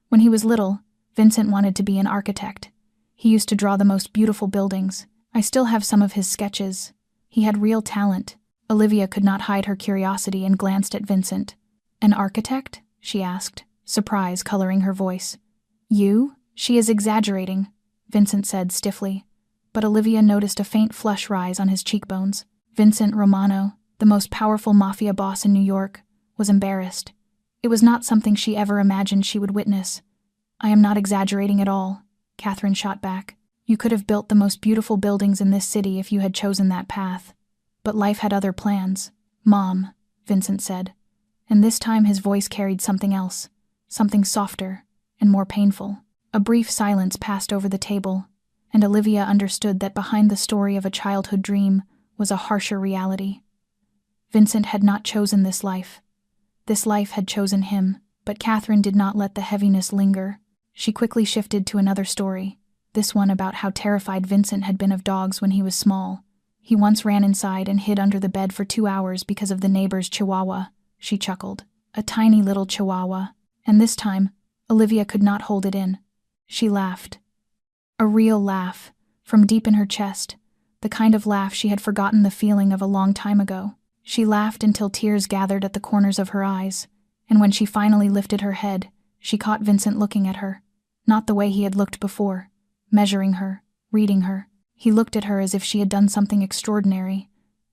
"When he was little, Vincent wanted to be an architect. He used to draw the most beautiful buildings. I still have some of his sketches. He had real talent." Olivia could not hide her curiosity and glanced at Vincent. "An architect?" she asked, surprise coloring her voice. "You? She is exaggerating," Vincent said stiffly, but Olivia noticed a faint flush rise on his cheekbones. Vincent Romano, the most powerful Mafia boss in New York, was embarrassed. It was not something she ever imagined she would witness. "I am not exaggerating at all," Catherine shot back. "You could have built the most beautiful buildings in this city if you had chosen that path. But life had other plans." "Mom," Vincent said, and this time his voice carried something else, something softer and more painful. A brief silence passed over the table, and Olivia understood that behind the story of a childhood dream was a harsher reality. Vincent had not chosen this life. This life had chosen him, but Catherine did not let the heaviness linger. She quickly shifted to another story, this one about how terrified Vincent had been of dogs when he was small. He once ran inside and hid under the bed for 2 hours because of the neighbor's chihuahua, she chuckled. A tiny little chihuahua. And this time, Olivia could not hold it in. She laughed. A real laugh, from deep in her chest, the kind of laugh she had forgotten the feeling of a long time ago. She laughed until tears gathered at the corners of her eyes, and when she finally lifted her head, she caught Vincent looking at her. Not the way he had looked before, measuring her, reading her. He looked at her as if she had done something extraordinary,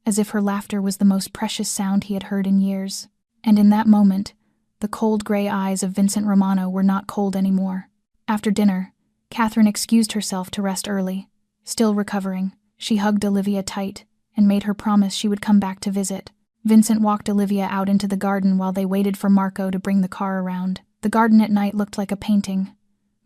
as if her laughter was the most precious sound he had heard in years. And in that moment, the cold gray eyes of Vincent Romano were not cold anymore. After dinner, Catherine excused herself to rest early. Still recovering, she hugged Olivia tight and made her promise she would come back to visit. Vincent walked Olivia out into the garden while they waited for Marco to bring the car around. The garden at night looked like a painting,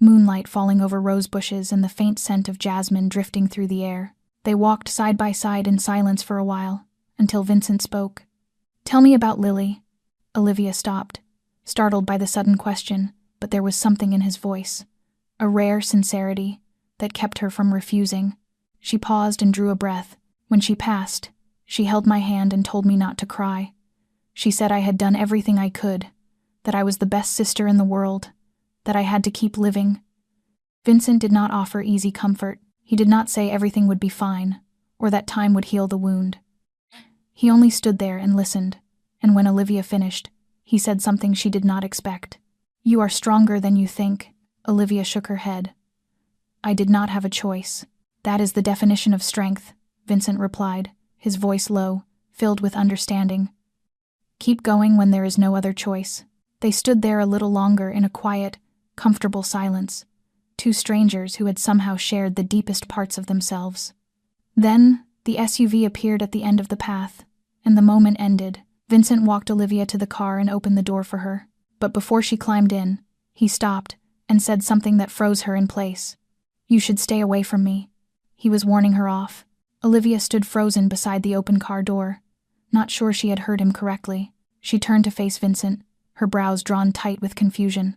moonlight falling over rose bushes and the faint scent of jasmine drifting through the air. They walked side by side in silence for a while, until Vincent spoke. "Tell me about Lily." Olivia stopped, startled by the sudden question, but there was something in his voice, a rare sincerity, that kept her from refusing. She paused and drew a breath. When she passed, she held my hand and told me not to cry. She said I had done everything I could, that I was the best sister in the world, that I had to keep living. Vincent did not offer easy comfort. He did not say everything would be fine, or that time would heal the wound. He only stood there and listened, and when Olivia finished, he said something she did not expect. "You are stronger than you think." Olivia shook her head. "I did not have a choice." "That is the definition of strength," Vincent replied, his voice low, filled with understanding. "Keep going when there is no other choice." They stood there a little longer in a quiet, comfortable silence, two strangers who had somehow shared the deepest parts of themselves. Then, the SUV appeared at the end of the path, and the moment ended. Vincent walked Olivia to the car and opened the door for her. But before she climbed in, he stopped and said something that froze her in place. "You should stay away from me." He was warning her off. Olivia stood frozen beside the open car door, not sure she had heard him correctly. She turned to face Vincent, her brows drawn tight with confusion.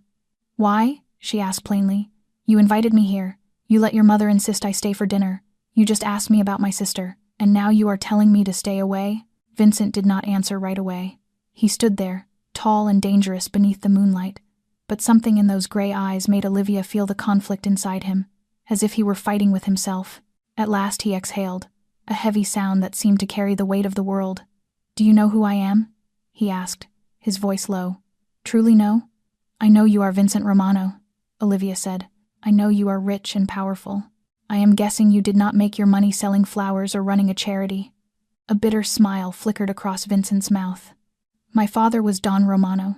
"Why?" she asked plainly. "You invited me here. You let your mother insist I stay for dinner. You just asked me about my sister, and now you are telling me to stay away?" Vincent did not answer right away. He stood there, tall and dangerous beneath the moonlight, but something in those gray eyes made Olivia feel the conflict inside him, as if he were fighting with himself. At last he exhaled, a heavy sound that seemed to carry the weight of the world. "Do you know who I am?" he asked, his voice low. "Truly know?" "I know you are Vincent Romano," Olivia said. "I know you are rich and powerful. I am guessing you did not make your money selling flowers or running a charity." A bitter smile flickered across Vincent's mouth. "My father was Don Romano.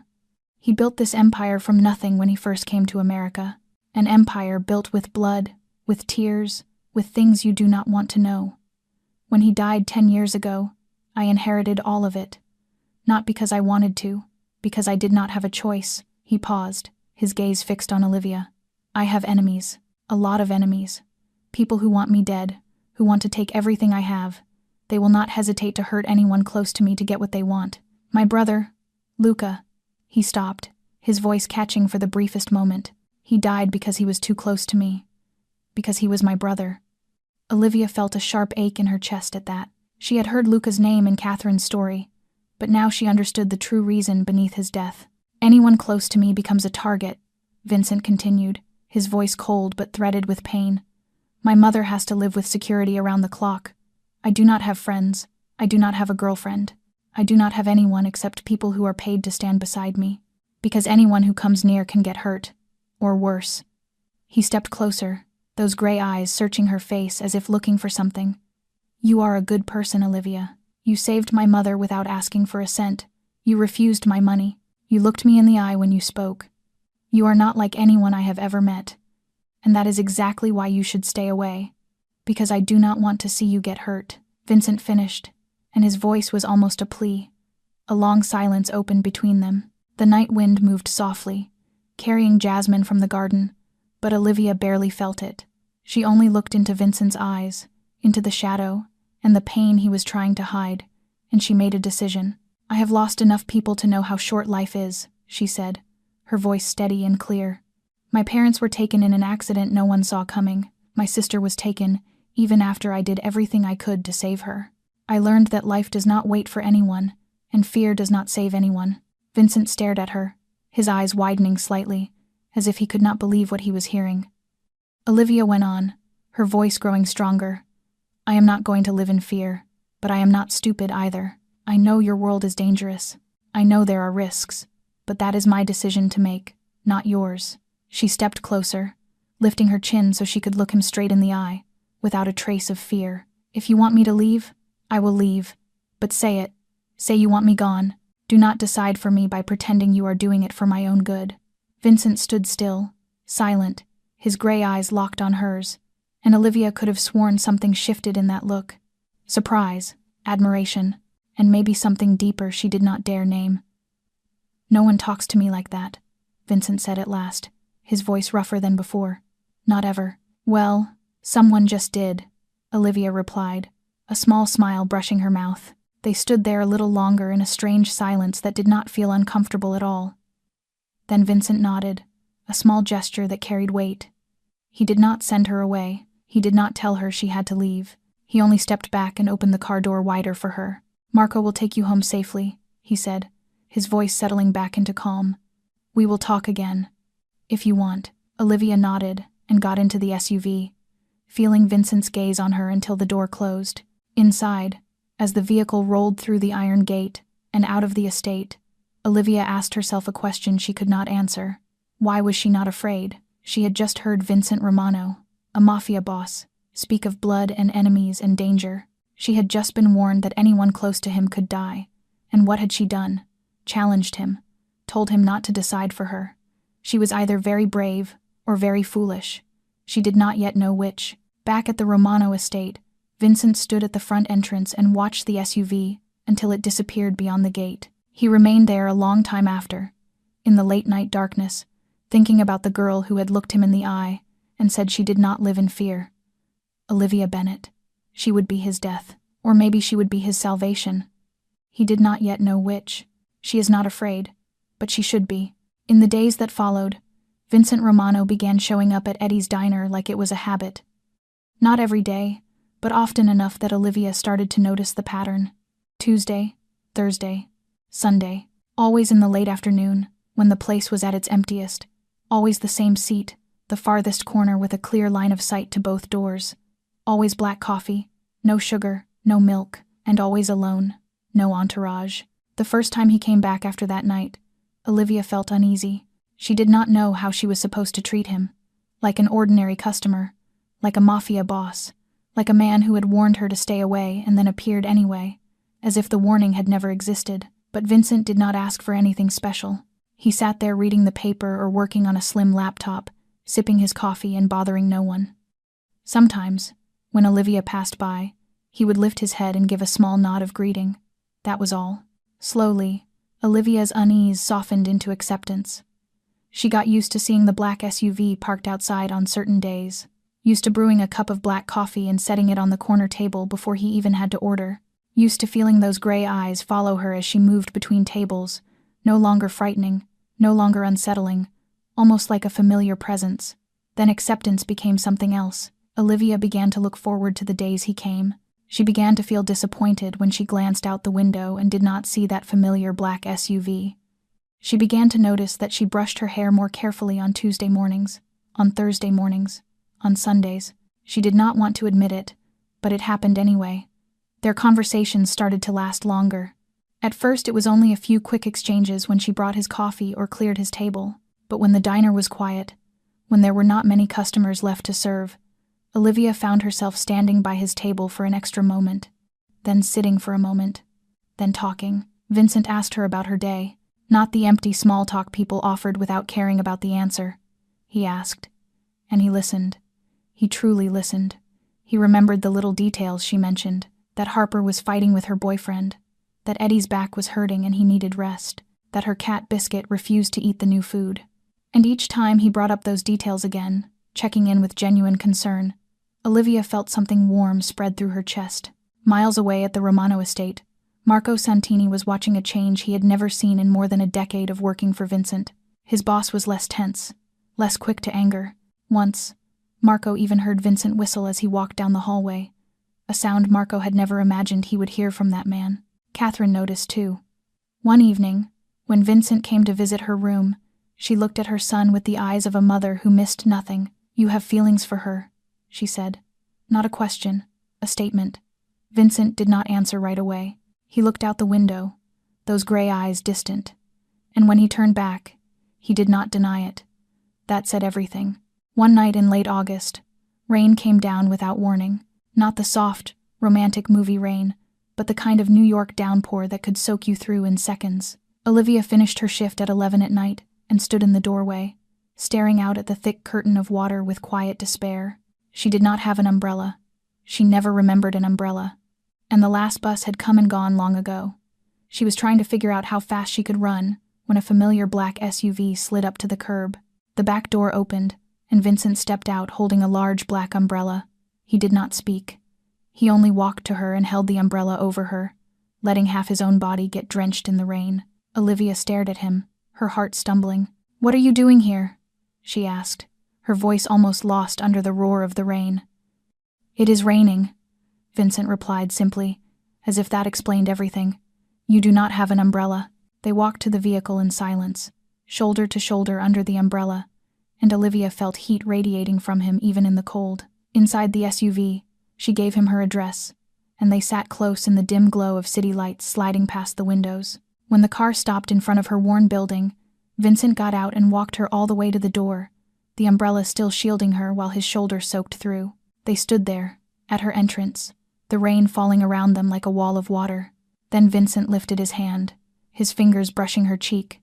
He built this empire from nothing when he first came to America. An empire built with blood, with tears, with things you do not want to know. When he died 10 years ago, I inherited all of it. Not because I wanted to, because I did not have a choice." He paused, his gaze fixed on Olivia. "I have enemies, a lot of enemies. People who want me dead, who want to take everything I have. They will not hesitate to hurt anyone close to me to get what they want. My brother, Luca." He stopped, his voice catching for the briefest moment. "He died because he was too close to me. Because he was my brother." Olivia felt a sharp ache in her chest at that. She had heard Luca's name in Catherine's story, but now she understood the true reason beneath his death. "Anyone close to me becomes a target," Vincent continued, his voice cold but threaded with pain. "My mother has to live with security around the clock. I do not have friends. I do not have a girlfriend. I do not have anyone except people who are paid to stand beside me. Because anyone who comes near can get hurt. Or worse." He stepped closer, those gray eyes searching her face as if looking for something. "You are a good person, Olivia. You saved my mother without asking for a cent. You refused my money. You looked me in the eye when you spoke. You are not like anyone I have ever met. And that is exactly why you should stay away. Because I do not want to see you get hurt." Vincent finished, and his voice was almost a plea. A long silence opened between them. The night wind moved softly, carrying jasmine from the garden, but Olivia barely felt it. She only looked into Vincent's eyes, into the shadow, and the pain he was trying to hide, and she made a decision. "I have lost enough people to know how short life is," she said, her voice steady and clear. "My parents were taken in an accident no one saw coming. My sister was taken even after I did everything I could to save her. I learned that life does not wait for anyone, and fear does not save anyone." Vincent stared at her, his eyes widening slightly, as if he could not believe what he was hearing. Olivia went on, her voice growing stronger. "I am not going to live in fear, but I am not stupid either. I know your world is dangerous. I know there are risks, but that is my decision to make, not yours." She stepped closer, lifting her chin so she could look him straight in the eye, without a trace of fear. "If you want me to leave, I will leave. But say it. Say you want me gone. Do not decide for me by pretending you are doing it for my own good." Vincent stood still, silent, his gray eyes locked on hers, and Olivia could have sworn something shifted in that look. Surprise, admiration, and maybe something deeper she did not dare name. "No one talks to me like that," Vincent said at last, his voice rougher than before. "Not ever." "Well, someone just did," Olivia replied, a small smile brushing her mouth. They stood there a little longer in a strange silence that did not feel uncomfortable at all. Then Vincent nodded, a small gesture that carried weight. He did not send her away. He did not tell her she had to leave. He only stepped back and opened the car door wider for her. "Marco will take you home safely," he said, his voice settling back into calm. "We will talk again, if you want." Olivia nodded and got into the SUV, feeling Vincent's gaze on her until the door closed. Inside, as the vehicle rolled through the iron gate and out of the estate, Olivia asked herself a question she could not answer. Why was she not afraid? She had just heard Vincent Romano, a Mafia boss, speak of blood and enemies and danger. She had just been warned that anyone close to him could die. And what had she done? Challenged him, told him not to decide for her. She was either very brave or very foolish. She did not yet know which. Back at the Romano estate, Vincent stood at the front entrance and watched the SUV until it disappeared beyond the gate. He remained there a long time after, in the late-night darkness, thinking about the girl who had looked him in the eye and said she did not live in fear. Olivia Bennett. She would be his death, or maybe she would be his salvation. He did not yet know which. She is not afraid, but she should be. In the days that followed, Vincent Romano began showing up at Eddie's diner like it was a habit. Not every day, but often enough that Olivia started to notice the pattern. Tuesday, Thursday, Sunday, always in the late afternoon, when the place was at its emptiest. Always the same seat, the farthest corner with a clear line of sight to both doors. Always black coffee, no sugar, no milk, and always alone, no entourage. The first time he came back after that night, Olivia felt uneasy. She did not know how she was supposed to treat him. Like an ordinary customer, like a Mafia boss, like a man who had warned her to stay away and then appeared anyway, as if the warning had never existed. But Vincent did not ask for anything special. He sat there reading the paper or working on a slim laptop, sipping his coffee and bothering no one. Sometimes, when Olivia passed by, he would lift his head and give a small nod of greeting. That was all. Slowly, Olivia's unease softened into acceptance. She got used to seeing the black SUV parked outside on certain days, used to brewing a cup of black coffee and setting it on the corner table before he even had to order, used to feeling those gray eyes follow her as she moved between tables, no longer frightening, no longer unsettling, almost like a familiar presence. Then acceptance became something else. Olivia began to look forward to the days he came. She began to feel disappointed when she glanced out the window and did not see that familiar black SUV. She began to notice that she brushed her hair more carefully on Tuesday mornings, on Thursday mornings, on Sundays. She did not want to admit it, but it happened anyway. Their conversations started to last longer. At first it was only a few quick exchanges when she brought his coffee or cleared his table, but when the diner was quiet, when there were not many customers left to serve, Olivia found herself standing by his table for an extra moment, then sitting for a moment, then talking. Vincent asked her about her day, not the empty small talk people offered without caring about the answer. He asked, and he listened. He truly listened. He remembered the little details she mentioned, that Harper was fighting with her boyfriend, that Eddie's back was hurting and he needed rest, that her cat Biscuit refused to eat the new food. And each time he brought up those details again, checking in with genuine concern, Olivia felt something warm spread through her chest. Miles away at the Romano estate, Marco Santini was watching a change he had never seen in more than a decade of working for Vincent. His boss was less tense, less quick to anger. Once, Marco even heard Vincent whistle as he walked down the hallway, a sound Marco had never imagined he would hear from that man. Catherine noticed too. One evening, when Vincent came to visit her room, she looked at her son with the eyes of a mother who missed nothing. "You have feelings for her," she said. Not a question, a statement. Vincent did not answer right away. He looked out the window, those gray eyes distant. And when he turned back, he did not deny it. That said everything. One night in late August, rain came down without warning. Not the soft, romantic movie rain, but the kind of New York downpour that could soak you through in seconds. Olivia finished her shift at 11 at night and stood in the doorway, staring out at the thick curtain of water with quiet despair. She did not have an umbrella. She never remembered an umbrella. And the last bus had come and gone long ago. She was trying to figure out how fast she could run when a familiar black SUV slid up to the curb. The back door opened, and Vincent stepped out holding a large black umbrella. He did not speak. He only walked to her and held the umbrella over her, letting half his own body get drenched in the rain. Olivia stared at him, her heart stumbling. "What are you doing here?" she asked, her voice almost lost under the roar of the rain. "It is raining," Vincent replied simply, as if that explained everything. "You do not have an umbrella." They walked to the vehicle in silence, shoulder to shoulder under the umbrella, and Olivia felt heat radiating from him even in the cold. Inside the SUV, she gave him her address, and they sat close in the dim glow of city lights sliding past the windows. When the car stopped in front of her worn building, Vincent got out and walked her all the way to the door, the umbrella still shielding her while his shoulder soaked through. They stood there, at her entrance, the rain falling around them like a wall of water. Then Vincent lifted his hand, his fingers brushing her cheek,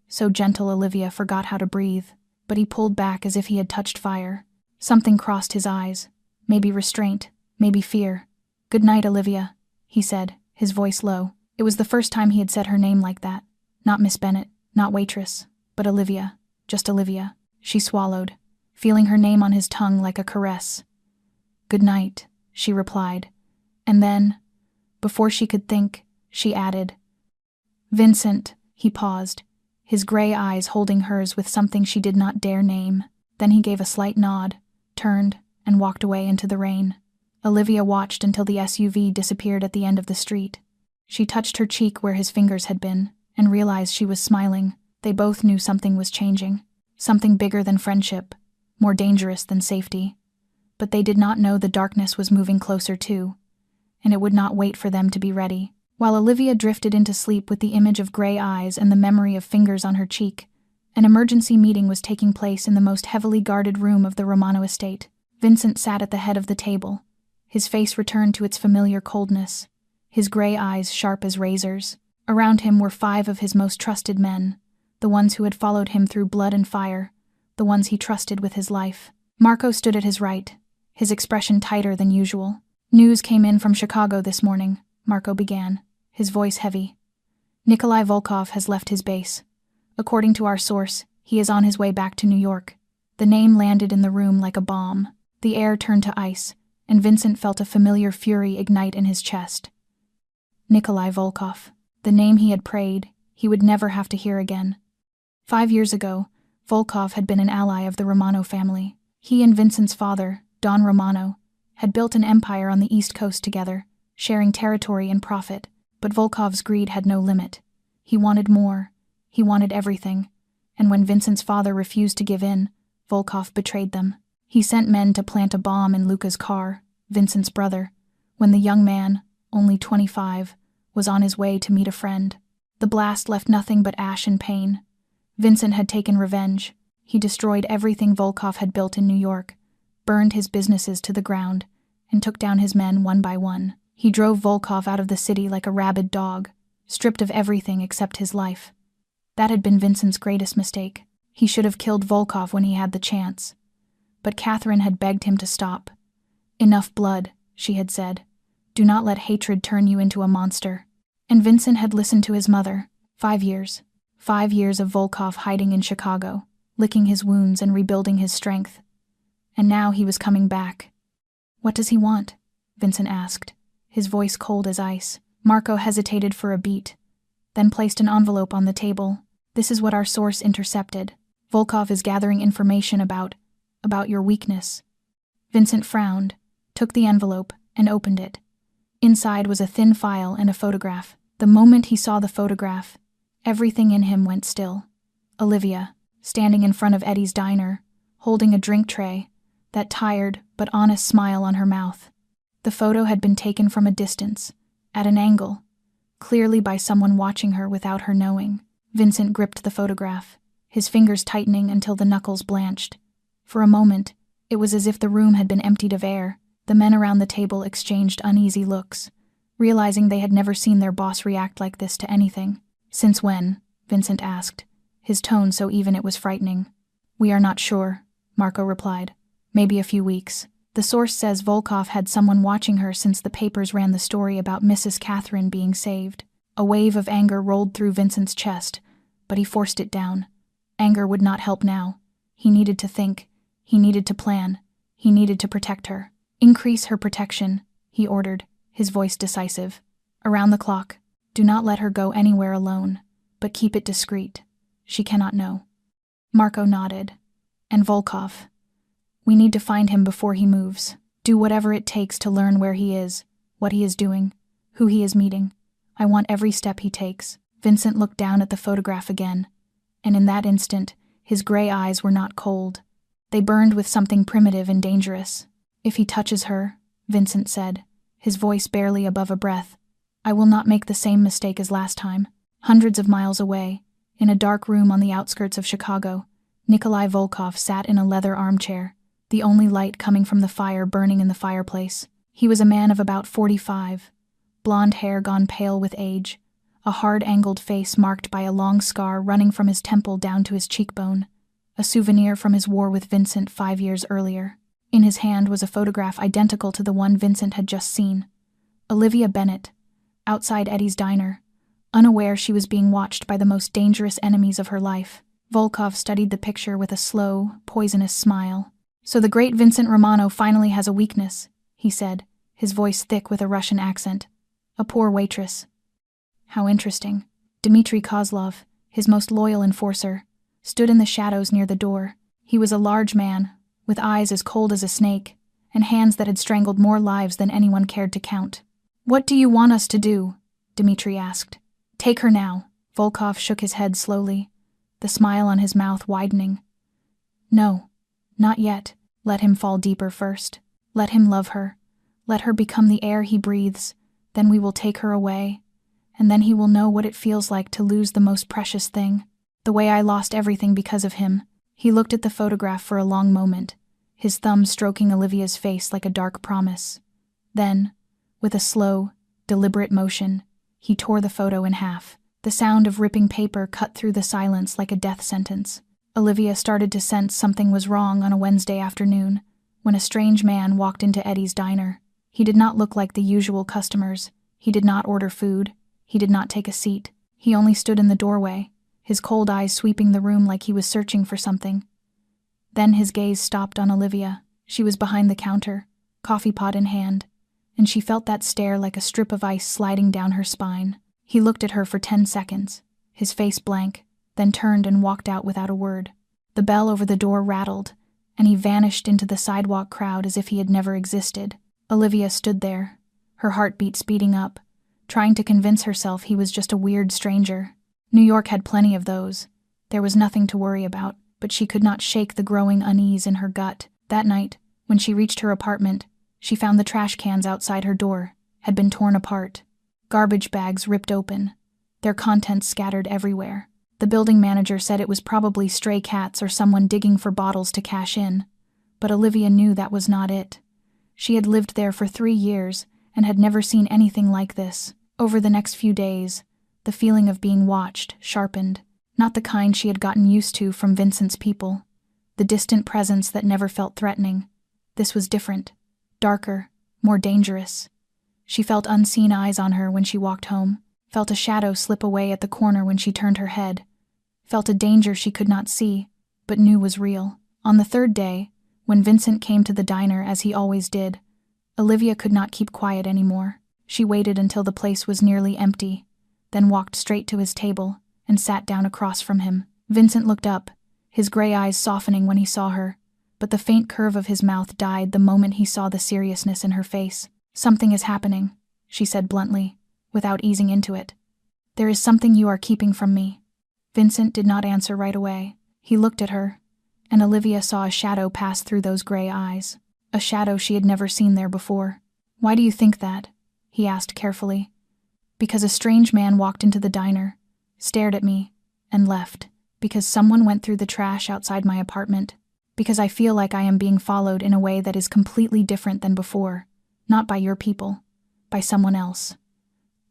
so gentle Olivia forgot how to breathe, but he pulled back as if he had touched fire. Something crossed his eyes, maybe restraint, maybe fear. "Good night, Olivia," he said, his voice low. It was the first time he had said her name like that. Not Miss Bennett, not Waitress, but Olivia, just Olivia. She swallowed, feeling her name on his tongue like a caress. "Good night," she replied, and then, before she could think, she added, "Vincent." He paused, his gray eyes holding hers with something she did not dare name. Then he gave a slight nod, turned, and walked away into the rain. Olivia watched until the SUV disappeared at the end of the street. She touched her cheek where his fingers had been, and realized she was smiling. They both knew something was changing. Something bigger than friendship, more dangerous than safety. But they did not know the darkness was moving closer too, and it would not wait for them to be ready. While Olivia drifted into sleep with the image of gray eyes and the memory of fingers on her cheek, an emergency meeting was taking place in the most heavily guarded room of the Romano estate. Vincent sat at the head of the table, his face returned to its familiar coldness, his gray eyes sharp as razors. Around him were 5 of his most trusted men, the ones who had followed him through blood and fire, the ones he trusted with his life. Marco stood at his right, his expression tighter than usual. "News came in from Chicago this morning," Marco began, his voice heavy. "Nikolai Volkov has left his base. According to our source, he is on his way back to New York." The name landed in the room like a bomb. The air turned to ice, and Vincent felt a familiar fury ignite in his chest. Nikolai Volkov, the name he had prayed he would never have to hear again. 5 years ago, Volkov had been an ally of the Romano family. He and Vincent's father, Don Romano, had built an empire on the East Coast together, sharing territory and profit, but Volkov's greed had no limit. He wanted more. He wanted everything, and when Vincent's father refused to give in, Volkov betrayed them. He sent men to plant a bomb in Luca's car, Vincent's brother, when the young man, only 25, was on his way to meet a friend. The blast left nothing but ash and pain. Vincent had taken revenge. He destroyed everything Volkov had built in New York, burned his businesses to the ground, and took down his men one by one. He drove Volkov out of the city like a rabid dog, stripped of everything except his life. That had been Vincent's greatest mistake. He should have killed Volkov when he had the chance. But Catherine had begged him to stop. "Enough blood," she had said. "Do not let hatred turn you into a monster." And Vincent had listened to his mother. 5 years. 5 years of Volkov hiding in Chicago, licking his wounds and rebuilding his strength. And now he was coming back. "What does he want?" Vincent asked, his voice cold as ice. Marco hesitated for a beat, then placed an envelope on the table. "This is what our source intercepted. Volkov is gathering information about your weakness, Vincent frowned, took the envelope, and opened it. Inside was a thin file and a photograph. The moment he saw the photograph, everything in him went still. Olivia, standing in front of Eddie's diner, holding a drink tray, that tired but honest smile on her mouth. The photo had been taken from a distance, at an angle, clearly by someone watching her without her knowing. Vincent gripped the photograph, his fingers tightening until the knuckles blanched. For a moment, it was as if the room had been emptied of air. The men around the table exchanged uneasy looks, realizing they had never seen their boss react like this to anything. "Since when?" Vincent asked, his tone so even it was frightening. "We are not sure," Marco replied. "Maybe a few weeks. The source says Volkov had someone watching her since the papers ran the story about Mrs. Catherine being saved." A wave of anger rolled through Vincent's chest, but he forced it down. Anger would not help now. He needed to think. He needed to plan. He needed to protect her. "Increase her protection," he ordered, his voice decisive. "Around the clock. Do not let her go anywhere alone, but keep it discreet. She cannot know." Marco nodded. "And Volkov. We need to find him before he moves. Do whatever it takes to learn where he is, what he is doing, who he is meeting. I want every step he takes." Vincent looked down at the photograph again, and in that instant, his gray eyes were not cold. They burned with something primitive and dangerous. "If he touches her," Vincent said, his voice barely above a breath, "I will not make the same mistake as last time." Hundreds of miles away, in a dark room on the outskirts of Chicago, Nikolai Volkov sat in a leather armchair, the only light coming from the fire burning in the fireplace. He was a man of about 45, blonde hair gone pale with age, a hard angled face marked by a long scar running from his temple down to his cheekbone, a souvenir from his war with Vincent 5 years earlier. In his hand was a photograph identical to the one Vincent had just seen. Olivia Bennett, outside Eddie's diner, unaware she was being watched by the most dangerous enemies of her life. Volkov studied the picture with a slow, poisonous smile. "So the great Vincent Romano finally has a weakness," he said, his voice thick with a Russian accent. "A poor waitress." "How interesting." Dmitry Kozlov, his most loyal enforcer, stood in the shadows near the door. He was a large man, with eyes as cold as a snake, and hands that had strangled more lives than anyone cared to count. "What do you want us to do?" Dmitry asked. "Take her now." Volkov shook his head slowly, the smile on his mouth widening. "No, not yet. Let him fall deeper first. Let him love her. Let her become the air he breathes. Then we will take her away. And then he will know what it feels like to lose the most precious thing. The way I lost everything because of him." He looked at the photograph for a long moment, his thumb stroking Olivia's face like a dark promise. Then, with a slow, deliberate motion, he tore the photo in half. The sound of ripping paper cut through the silence like a death sentence. Olivia started to sense something was wrong on a Wednesday afternoon, when a strange man walked into Eddie's diner. He did not look like the usual customers. He did not order food. He did not take a seat. He only stood in the doorway, his cold eyes sweeping the room like he was searching for something. Then his gaze stopped on Olivia. She was behind the counter, coffee pot in hand, and she felt that stare like a strip of ice sliding down her spine. He looked at her for 10 seconds, his face blank, then turned and walked out without a word. The bell over the door rattled, and he vanished into the sidewalk crowd as if he had never existed. Olivia stood there, her heartbeat speeding up, trying to convince herself he was just a weird stranger. New York had plenty of those. There was nothing to worry about, but she could not shake the growing unease in her gut. That night, when she reached her apartment, she found the trash cans outside her door had been torn apart. Garbage bags ripped open, their contents scattered everywhere. The building manager said it was probably stray cats or someone digging for bottles to cash in, but Olivia knew that was not it. She had lived there for 3 years and had never seen anything like this. Over the next few days, the feeling of being watched sharpened, not the kind she had gotten used to from Vincent's people, the distant presence that never felt threatening. This was different, darker, more dangerous. She felt unseen eyes on her when she walked home, felt a shadow slip away at the corner when she turned her head, felt a danger she could not see, but knew was real. On the 3rd day, when Vincent came to the diner as he always did, Olivia could not keep quiet anymore. She waited until the place was nearly empty, then walked straight to his table and sat down across from him. Vincent looked up, his gray eyes softening when he saw her, but the faint curve of his mouth died the moment he saw the seriousness in her face. "Something is happening," she said bluntly, without easing into it. "There is something you are keeping from me." Vincent did not answer right away. He looked at her, and Olivia saw a shadow pass through those gray eyes, a shadow she had never seen there before. "Why do you think that?" he asked carefully. "Because a strange man walked into the diner, stared at me, and left. Because someone went through the trash outside my apartment. Because I feel like I am being followed in a way that is completely different than before, not by your people, by someone else."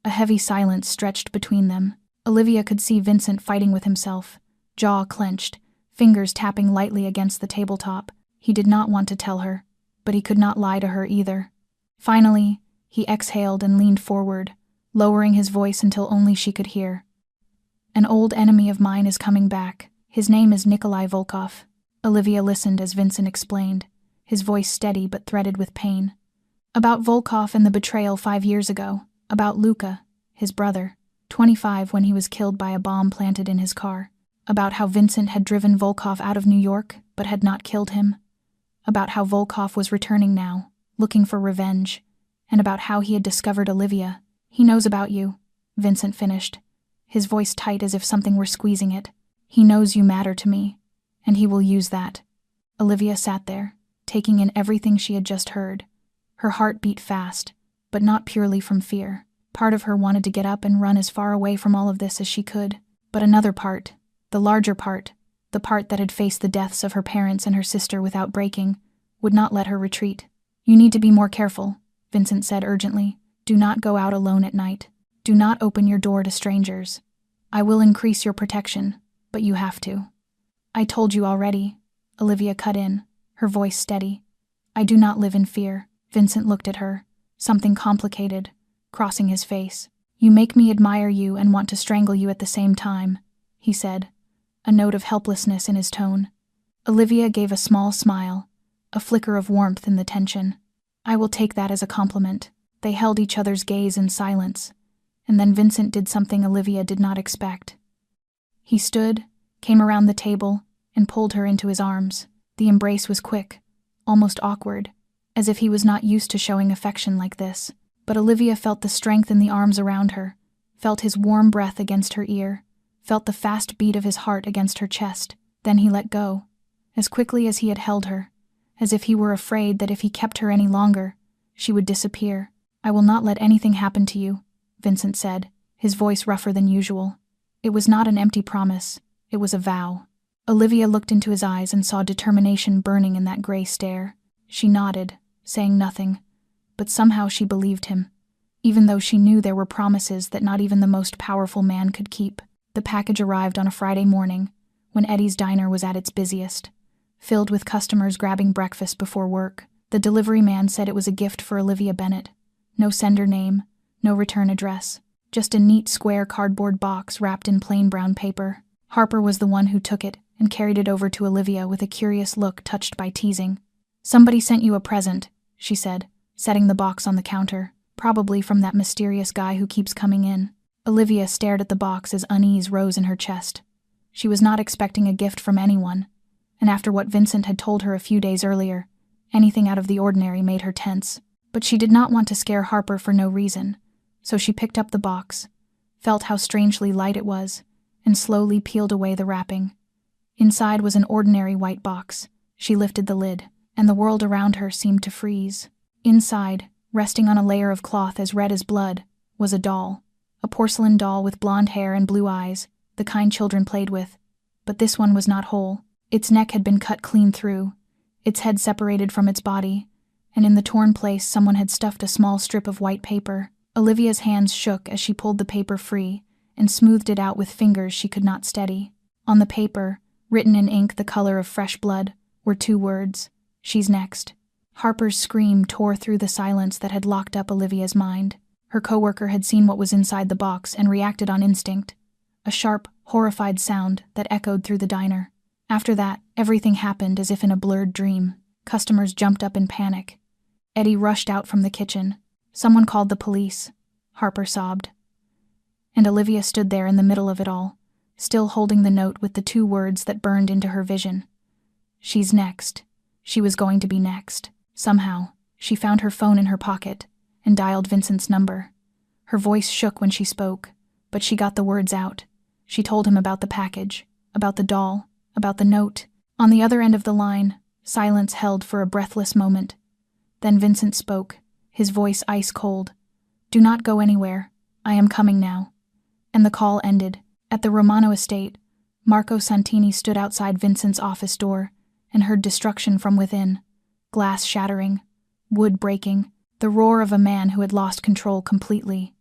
A heavy silence stretched between them. Olivia could see Vincent fighting with himself, jaw clenched, fingers tapping lightly against the tabletop. He did not want to tell her, but he could not lie to her either. Finally, he exhaled and leaned forward, lowering his voice until only she could hear. "An old enemy of mine is coming back. His name is Nikolai Volkov." Olivia listened as Vincent explained, his voice steady but threaded with pain. "About Volkov and the betrayal 5 years ago. About Luka, his brother, 25 when he was killed by a bomb planted in his car. About how Vincent had driven Volkov out of New York, but had not killed him. About how Volkov was returning now, looking for revenge. And about how he had discovered Olivia. He knows about you," Vincent finished, his voice tight as if something were squeezing it. "He knows you matter to me, and he will use that." Olivia sat there, taking in everything she had just heard. Her heart beat fast, but not purely from fear. Part of her wanted to get up and run as far away from all of this as she could. But another part, the larger part, the part that had faced the deaths of her parents and her sister without breaking, would not let her retreat. "You need to be more careful," Vincent said urgently. "Do not go out alone at night. Do not open your door to strangers. I will increase your protection, but you have to." "I told you already," Olivia cut in, her voice steady. "I do not live in fear." Vincent looked at her, something complicated, crossing his face. "You make me admire you and want to strangle you at the same time," he said, a note of helplessness in his tone. Olivia gave a small smile, a flicker of warmth in the tension. "I will take that as a compliment." They held each other's gaze in silence, and then Vincent did something Olivia did not expect. He stood, came around the table, and pulled her into his arms. The embrace was quick, almost awkward, as if he was not used to showing affection like this. But Olivia felt the strength in the arms around her, felt his warm breath against her ear, felt the fast beat of his heart against her chest. Then he let go, as quickly as he had held her, as if he were afraid that if he kept her any longer, she would disappear. "I will not let anything happen to you," Vincent said, his voice rougher than usual. It was not an empty promise, it was a vow. Olivia looked into his eyes and saw determination burning in that gray stare. She nodded, saying nothing, but somehow she believed him, even though she knew there were promises that not even the most powerful man could keep. The package arrived on a Friday morning, when Eddie's diner was at its busiest, filled with customers grabbing breakfast before work. The delivery man said it was a gift for Olivia Bennett. No sender name, no return address, just a neat square cardboard box wrapped in plain brown paper. Harper was the one who took it and carried it over to Olivia with a curious look touched by teasing. "Somebody sent you a present," she said, setting the box on the counter, "probably from that mysterious guy who keeps coming in." Olivia stared at the box as unease rose in her chest. She was not expecting a gift from anyone, and after what Vincent had told her a few days earlier, anything out of the ordinary made her tense. But she did not want to scare Harper for no reason, so she picked up the box, felt how strangely light it was, and slowly peeled away the wrapping. Inside was an ordinary white box. She lifted the lid, and the world around her seemed to freeze. Inside, resting on a layer of cloth as red as blood, was a doll, a porcelain doll with blonde hair and blue eyes, the kind children played with. But this one was not whole. Its neck had been cut clean through, its head separated from its body, and in the torn place someone had stuffed a small strip of white paper. Olivia's hands shook as she pulled the paper free and smoothed it out with fingers she could not steady. On the paper, written in ink the color of fresh blood, were 2 words: "She's next." Harper's scream tore through the silence that had locked up Olivia's mind. Her coworker had seen what was inside the box and reacted on instinct, a sharp, horrified sound that echoed through the diner. After that, everything happened as if in a blurred dream. Customers jumped up in panic. Eddie rushed out from the kitchen. "Someone called the police," Harper sobbed. And Olivia stood there in the middle of it all, still holding the note with the 2 words that burned into her vision. "She's next. She was going to be next. Somehow, she found her phone in her pocket and dialed Vincent's number. Her voice shook when she spoke, but she got the words out. She told him about the package, about the doll, about the note. On the other end of the line, silence held for a breathless moment. Then Vincent spoke, his voice ice cold. "Do not go anywhere. I am coming now." And the call ended. At the Romano estate, Marco Santini stood outside Vincent's office door and heard destruction from within. Glass shattering, wood breaking, the roar of a man who had lost control completely.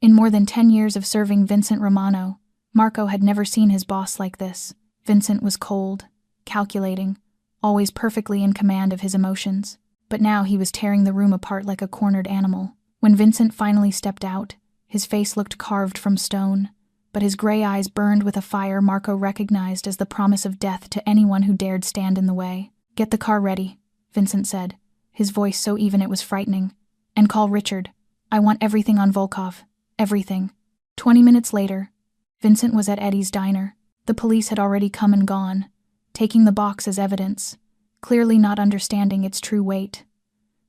In more than 10 years of serving Vincent Romano, Marco had never seen his boss like this. Vincent was cold, calculating, always perfectly in command of his emotions. But now he was tearing the room apart like a cornered animal. When Vincent finally stepped out, his face looked carved from stone, but his gray eyes burned with a fire Marco recognized as the promise of death to anyone who dared stand in the way. "Get the car ready," Vincent said, his voice so even it was frightening. "And call Richard. I want everything on Volkov. Everything." 20 minutes later, Vincent was at Eddie's diner. The police had already come and gone, taking the box as evidence, clearly not understanding its true weight.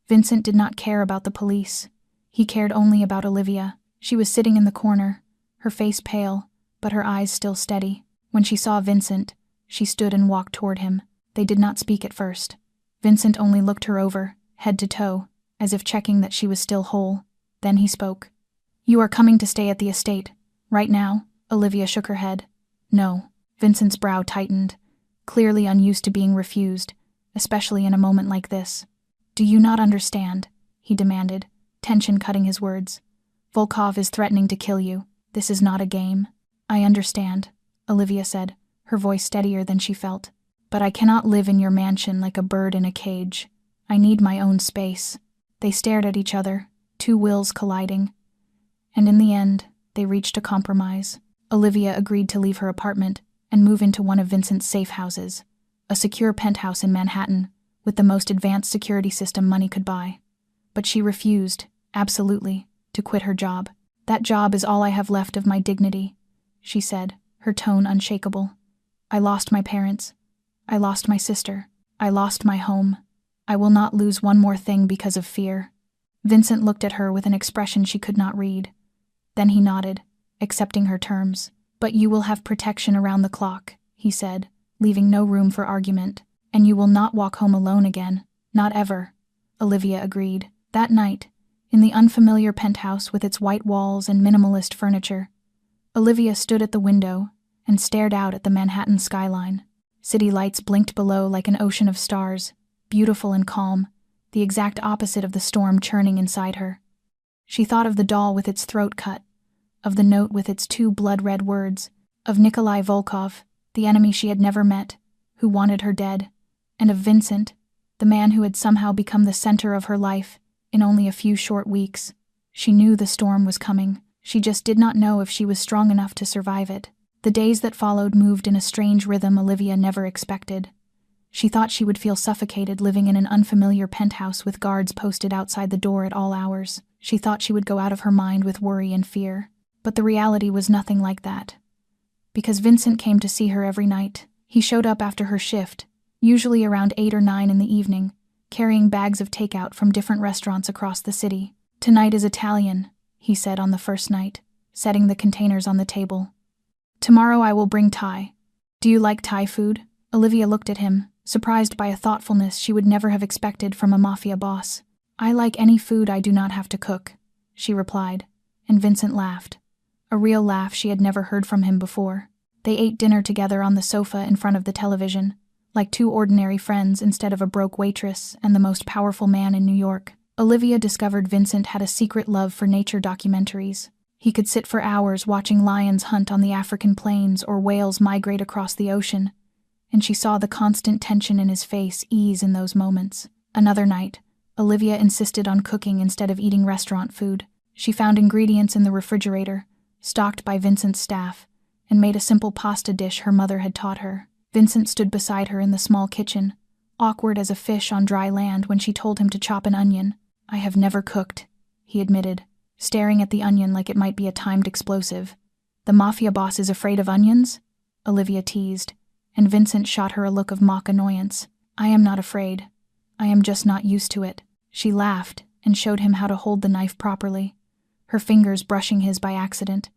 Vincent did not care about the police. He cared only about Olivia. She was sitting in the corner, her face pale, but her eyes still steady. When she saw Vincent, she stood and walked toward him. They did not speak at first. Vincent only looked her over, head to toe, as if checking that she was still whole. Then he spoke. "You are coming to stay at the estate, right now?" Olivia shook her head. "No." Vincent's brow tightened, clearly unused to being refused, especially in a moment like this. "Do you not understand?" he demanded, tension cutting his words. "Volkov is threatening to kill you. This is not a game." "I understand," Olivia said, her voice steadier than she felt. "But I cannot live in your mansion like a bird in a cage. I need my own space." They stared at each other, two wills colliding. And in the end, they reached a compromise. Olivia agreed to leave her apartment and move into one of Vincent's safe houses, a secure penthouse in Manhattan, with the most advanced security system money could buy. But she refused, absolutely, to quit her job. "That job is all I have left of my dignity," she said, her tone unshakable. "I lost my parents. I lost my sister. I lost my home. I will not lose one more thing because of fear." Vincent looked at her with an expression she could not read. Then he nodded, accepting her terms. "But you will have protection around the clock," he said, leaving no room for argument. "And you will not walk home alone again. Not ever." Olivia agreed. That night, in the unfamiliar penthouse with its white walls and minimalist furniture, Olivia stood at the window and stared out at the Manhattan skyline. City lights blinked below like an ocean of stars, beautiful and calm, the exact opposite of the storm churning inside her. She thought of the doll with its throat cut, of the note with its 2 blood-red words, of Nikolai Volkov, the enemy she had never met, who wanted her dead, and of Vincent, the man who had somehow become the center of her life in only a few short weeks. She knew the storm was coming. She just did not know if she was strong enough to survive it. The days that followed moved in a strange rhythm Olivia never expected. She thought she would feel suffocated living in an unfamiliar penthouse with guards posted outside the door at all hours. She thought she would go out of her mind with worry and fear. But the reality was nothing like that. Because Vincent came to see her every night. He showed up after her shift, usually around 8 or 9 in the evening, carrying bags of takeout from different restaurants across the city. "Tonight is Italian," he said on the first night, setting the containers on the table. "Tomorrow I will bring Thai. Do you like Thai food?" Olivia looked at him, surprised by a thoughtfulness she would never have expected from a Mafia boss. "I like any food I do not have to cook," she replied, and Vincent laughed. A real laugh she had never heard from him before. They ate dinner together on the sofa in front of the television, like 2 ordinary friends instead of a broke waitress and the most powerful man in New York. Olivia discovered Vincent had a secret love for nature documentaries. He could sit for hours watching lions hunt on the African plains or whales migrate across the ocean, and she saw the constant tension in his face ease in those moments. Another night, Olivia insisted on cooking instead of eating restaurant food. She found ingredients in the refrigerator, stocked by Vincent's staff, and made a simple pasta dish her mother had taught her. Vincent stood beside her in the small kitchen, awkward as a fish on dry land when she told him to chop an onion. "I have never cooked," he admitted, staring at the onion like it might be a timed explosive. "The Mafia boss is afraid of onions?" Olivia teased, and Vincent shot her a look of mock annoyance. "I am not afraid," I am just not used to it." She laughed and showed him how to hold the knife properly, her fingers brushing his by accident,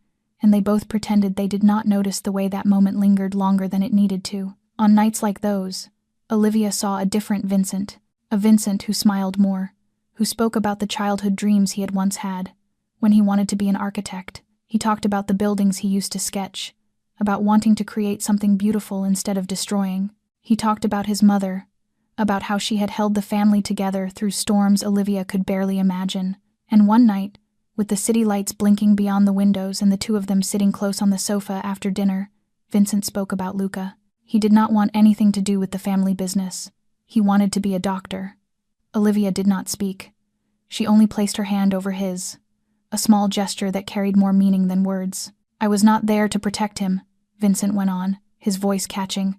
and they both pretended they did not notice the way that moment lingered longer than it needed to. On nights like those, Olivia saw a different Vincent, a Vincent who smiled more, who spoke about the childhood dreams he had once had. When he wanted to be an architect, he talked about the buildings he used to sketch, about wanting to create something beautiful instead of destroying. He talked about his mother, about how she had held the family together through storms Olivia could barely imagine. And one night, with the city lights blinking beyond the windows and the two of them sitting close on the sofa after dinner, Vincent spoke about Luca. He did not want anything to do with the family business. He wanted to be a doctor. Olivia did not speak. She only placed her hand over his, a small gesture that carried more meaning than words. "I was not there to protect him," Vincent went on, his voice catching.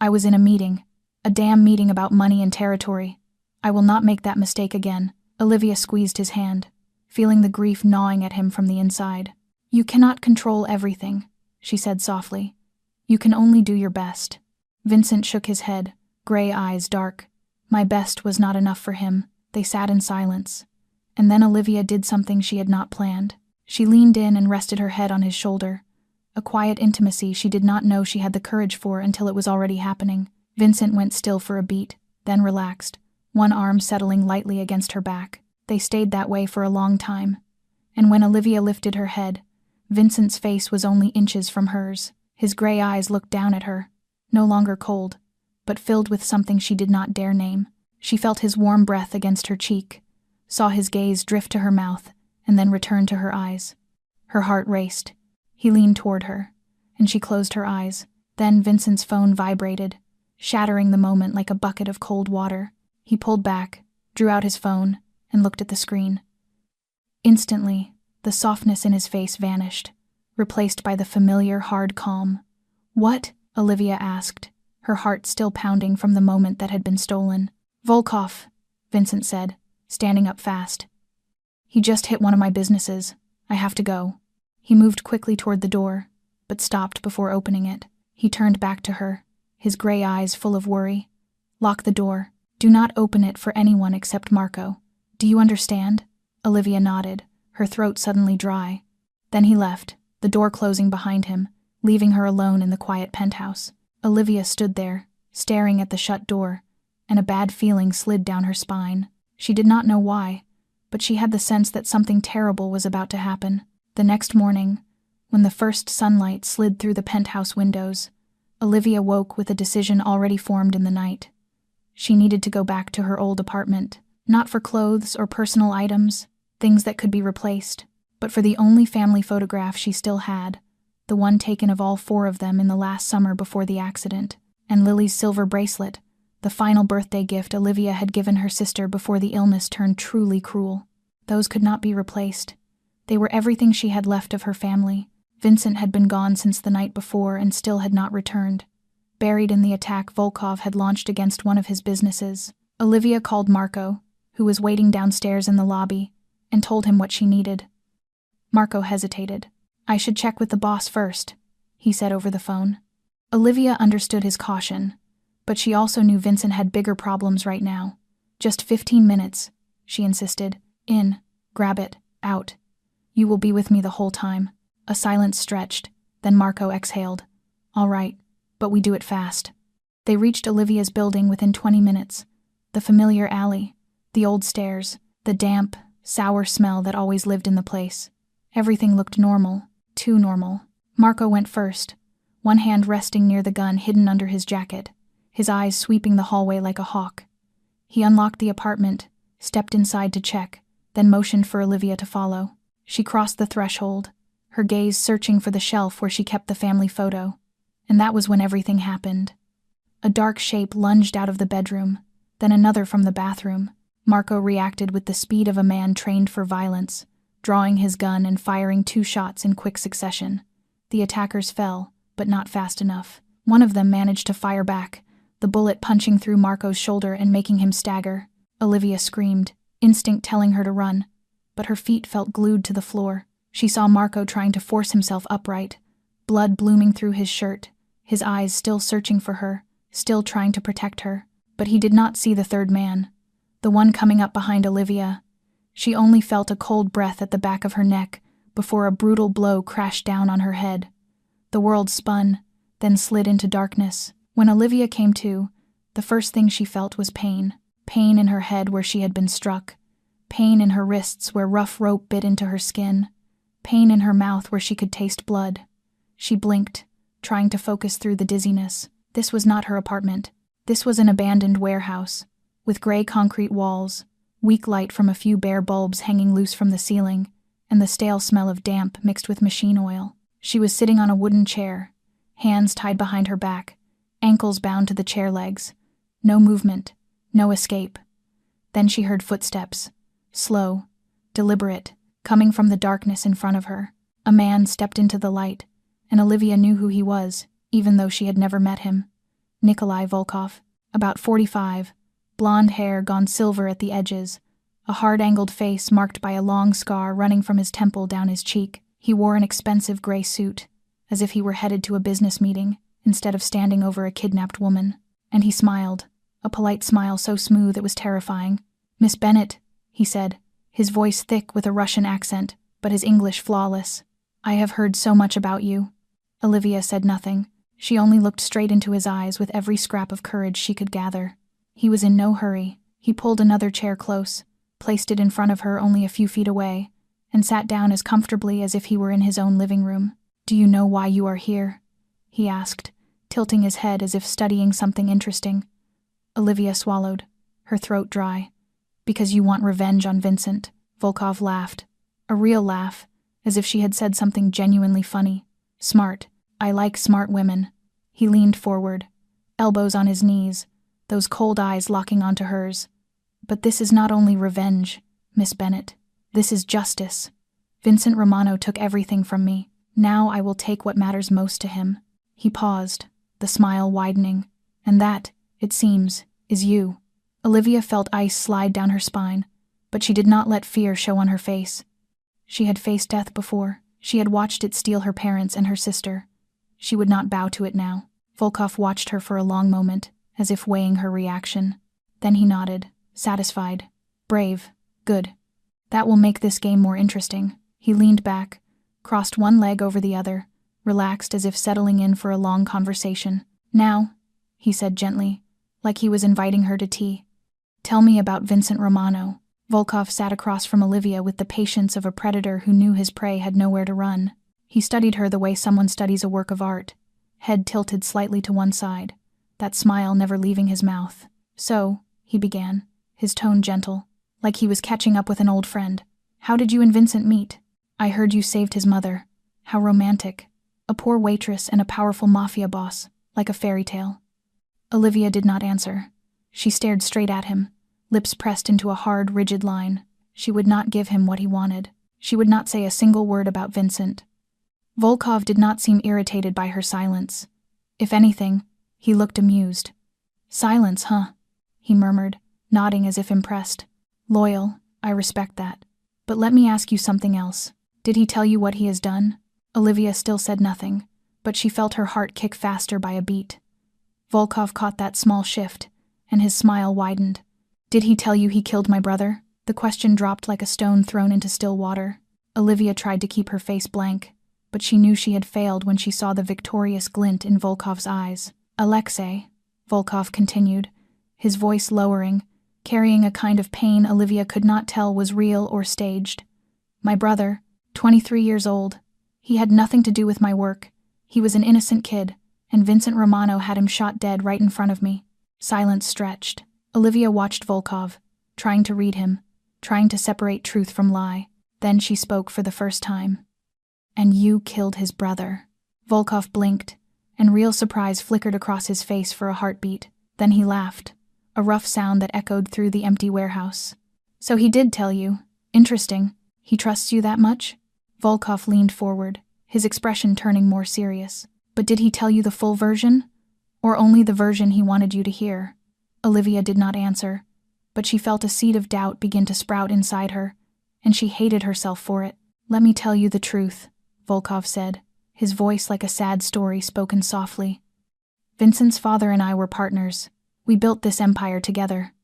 "I was in a meeting. A damn meeting about money and territory. I will not make that mistake again." Olivia squeezed his hand, feeling the grief gnawing at him from the inside. "You cannot control everything," she said softly. "You can only do your best." Vincent shook his head, gray eyes dark. My best was not enough for him. They sat in silence. And then Olivia did something she had not planned. She leaned in and rested her head on his shoulder. A quiet intimacy she did not know she had the courage for until it was already happening. Vincent went still for a beat, then relaxed, one arm settling lightly against her back. They stayed that way for a long time. And when Olivia lifted her head, Vincent's face was only inches from hers. His gray eyes looked down at her, no longer cold, but filled with something she did not dare name. She felt his warm breath against her cheek, saw his gaze drift to her mouth, and then return to her eyes. Her heart raced. He leaned toward her, and she closed her eyes. Then Vincent's phone vibrated, shattering the moment like a bucket of cold water. He pulled back, drew out his phone, and looked at the screen. Instantly, the softness in his face vanished, replaced by the familiar, hard calm. "What?" Olivia asked, her heart still pounding from the moment that had been stolen. "Volkov," Vincent said, standing up fast. "He just hit one of my businesses. I have to go." He moved quickly toward the door, but stopped before opening it. He turned back to her, his gray eyes full of worry. "Lock the door. Do not open it for anyone except Marco. Do you understand?" Olivia nodded, her throat suddenly dry. Then he left, the door closing behind him, leaving her alone in the quiet penthouse. Olivia stood there, staring at the shut door, and a bad feeling slid down her spine. She did not know why, but she had the sense that something terrible was about to happen. The next morning, when the first sunlight slid through the penthouse windows, Olivia woke with a decision already formed in the night. She needed to go back to her old apartment, not for clothes or personal items, things that could be replaced, but for the only family photograph she still had, the one taken of all four of them in the last summer before the accident, and Lily's silver bracelet, the final birthday gift Olivia had given her sister before the illness turned truly cruel. Those could not be replaced. They were everything she had left of her family. Vincent had been gone since the night before and still had not returned. Buried in the attack Volkov had launched against one of his businesses. Olivia called Marco, who was waiting downstairs in the lobby, and told him what she needed. Marco hesitated. "I should check with the boss first," he said over the phone. Olivia understood his caution, but she also knew Vincent had bigger problems right now. "Just 15 minutes, she insisted. "In, grab it, out. You will be with me the whole time." A silence stretched, then Marco exhaled. "All right, but we do it fast." They reached Olivia's building within 20 minutes. The familiar alley, the old stairs, the damp, sour smell that always lived in the place. Everything looked normal, too normal. Marco went first, one hand resting near the gun hidden under his jacket, his eyes sweeping the hallway like a hawk. He unlocked the apartment, stepped inside to check, then motioned for Olivia to follow. She crossed the threshold, her gaze searching for the shelf where she kept the family photo. And that was when everything happened. A dark shape lunged out of the bedroom, then another from the bathroom. Marco reacted with the speed of a man trained for violence, drawing his gun and firing 2 shots in quick succession. The attackers fell, but not fast enough. One of them managed to fire back, the bullet punching through Marco's shoulder and making him stagger. Olivia screamed, instinct telling her to run, but her feet felt glued to the floor. She saw Marco trying to force himself upright, blood blooming through his shirt, his eyes still searching for her, still trying to protect her. But he did not see the third man, the one coming up behind Olivia. She only felt a cold breath at the back of her neck before a brutal blow crashed down on her head. The world spun, then slid into darkness. When Olivia came to, the first thing she felt was pain. Pain in her head where she had been struck. Pain in her wrists where rough rope bit into her skin. Pain in her mouth where she could taste blood. She blinked, trying to focus through the dizziness. This was not her apartment. This was an abandoned warehouse, with gray concrete walls, weak light from a few bare bulbs hanging loose from the ceiling, and the stale smell of damp mixed with machine oil. She was sitting on a wooden chair, hands tied behind her back, ankles bound to the chair legs. No movement, no escape. Then she heard footsteps, slow, deliberate, coming from the darkness in front of her. A man stepped into the light, and Olivia knew who he was, even though she had never met him. Nikolai Volkov, about 45, blonde hair gone silver at the edges, a hard-angled face marked by a long scar running from his temple down his cheek. He wore an expensive gray suit, as if he were headed to a business meeting, instead of standing over a kidnapped woman. And he smiled, a polite smile so smooth it was terrifying. "Miss Bennett," he said, his voice thick with a Russian accent, but his English flawless. "I have heard so much about you." Olivia said nothing. She only looked straight into his eyes with every scrap of courage she could gather. He was in no hurry. He pulled another chair close, placed it in front of her only a few feet away, and sat down as comfortably as if he were in his own living room. "Do you know why you are here?" he asked, tilting his head as if studying something interesting. Olivia swallowed, her throat dry. "Because you want revenge on Vincent." Volkov laughed, a real laugh, as if she had said something genuinely funny. "Smart. I like smart women." He leaned forward, elbows on his knees, those cold eyes locking onto hers. "But this is not only revenge, Miss Bennett. This is justice. Vincent Romano took everything from me. Now I will take what matters most to him." He paused, the smile widening. "And that, it seems, is you." Olivia felt ice slide down her spine, but she did not let fear show on her face. She had faced death before. She had watched it steal her parents and her sister. She would not bow to it now. Volkov watched her for a long moment, as if weighing her reaction. Then he nodded, satisfied. "Brave. Good. That will make this game more interesting." He leaned back, crossed one leg over the other, relaxed as if settling in for a long conversation. "Now," he said gently, like he was inviting her to tea, "tell me about Vincent Romano." Volkov sat across from Olivia with the patience of a predator who knew his prey had nowhere to run. He studied her the way someone studies a work of art, head tilted slightly to one side, that smile never leaving his mouth. "So," he began, his tone gentle, like he was catching up with an old friend. "How did you and Vincent meet? I heard you saved his mother. How romantic. A poor waitress and a powerful mafia boss, like a fairy tale." Olivia did not answer. She stared straight at him, lips pressed into a hard, rigid line. She would not give him what he wanted. She would not say a single word about Vincent. Volkov did not seem irritated by her silence. If anything, he looked amused. "Silence, huh?" he murmured, nodding as if impressed. "Loyal, I respect that. But let me ask you something else. Did he tell you what he has done?" Olivia still said nothing, but she felt her heart kick faster by a beat. Volkov caught that small shift, and his smile widened. "Did he tell you he killed my brother?" The question dropped like a stone thrown into still water. Olivia tried to keep her face blank, but she knew she had failed when she saw the victorious glint in Volkov's eyes. "Alexei," Volkov continued, his voice lowering, carrying a kind of pain Olivia could not tell was real or staged. "My brother, 23 years old. He had nothing to do with my work. He was an innocent kid, and Vincent Romano had him shot dead right in front of me." Silence stretched. Olivia watched Volkov, trying to read him, trying to separate truth from lie. Then she spoke for the first time. "And you killed his brother." Volkov blinked, and real surprise flickered across his face for a heartbeat. Then he laughed, a rough sound that echoed through the empty warehouse. "So he did tell you. Interesting. He trusts you that much?" Volkov leaned forward, his expression turning more serious. "But did he tell you the full version? Or only the version he wanted you to hear?" Olivia did not answer, but she felt a seed of doubt begin to sprout inside her, and she hated herself for it. "Let me tell you the truth," Volkov said, his voice like a sad story spoken softly. "Vincent's father and I were partners. We built this empire together."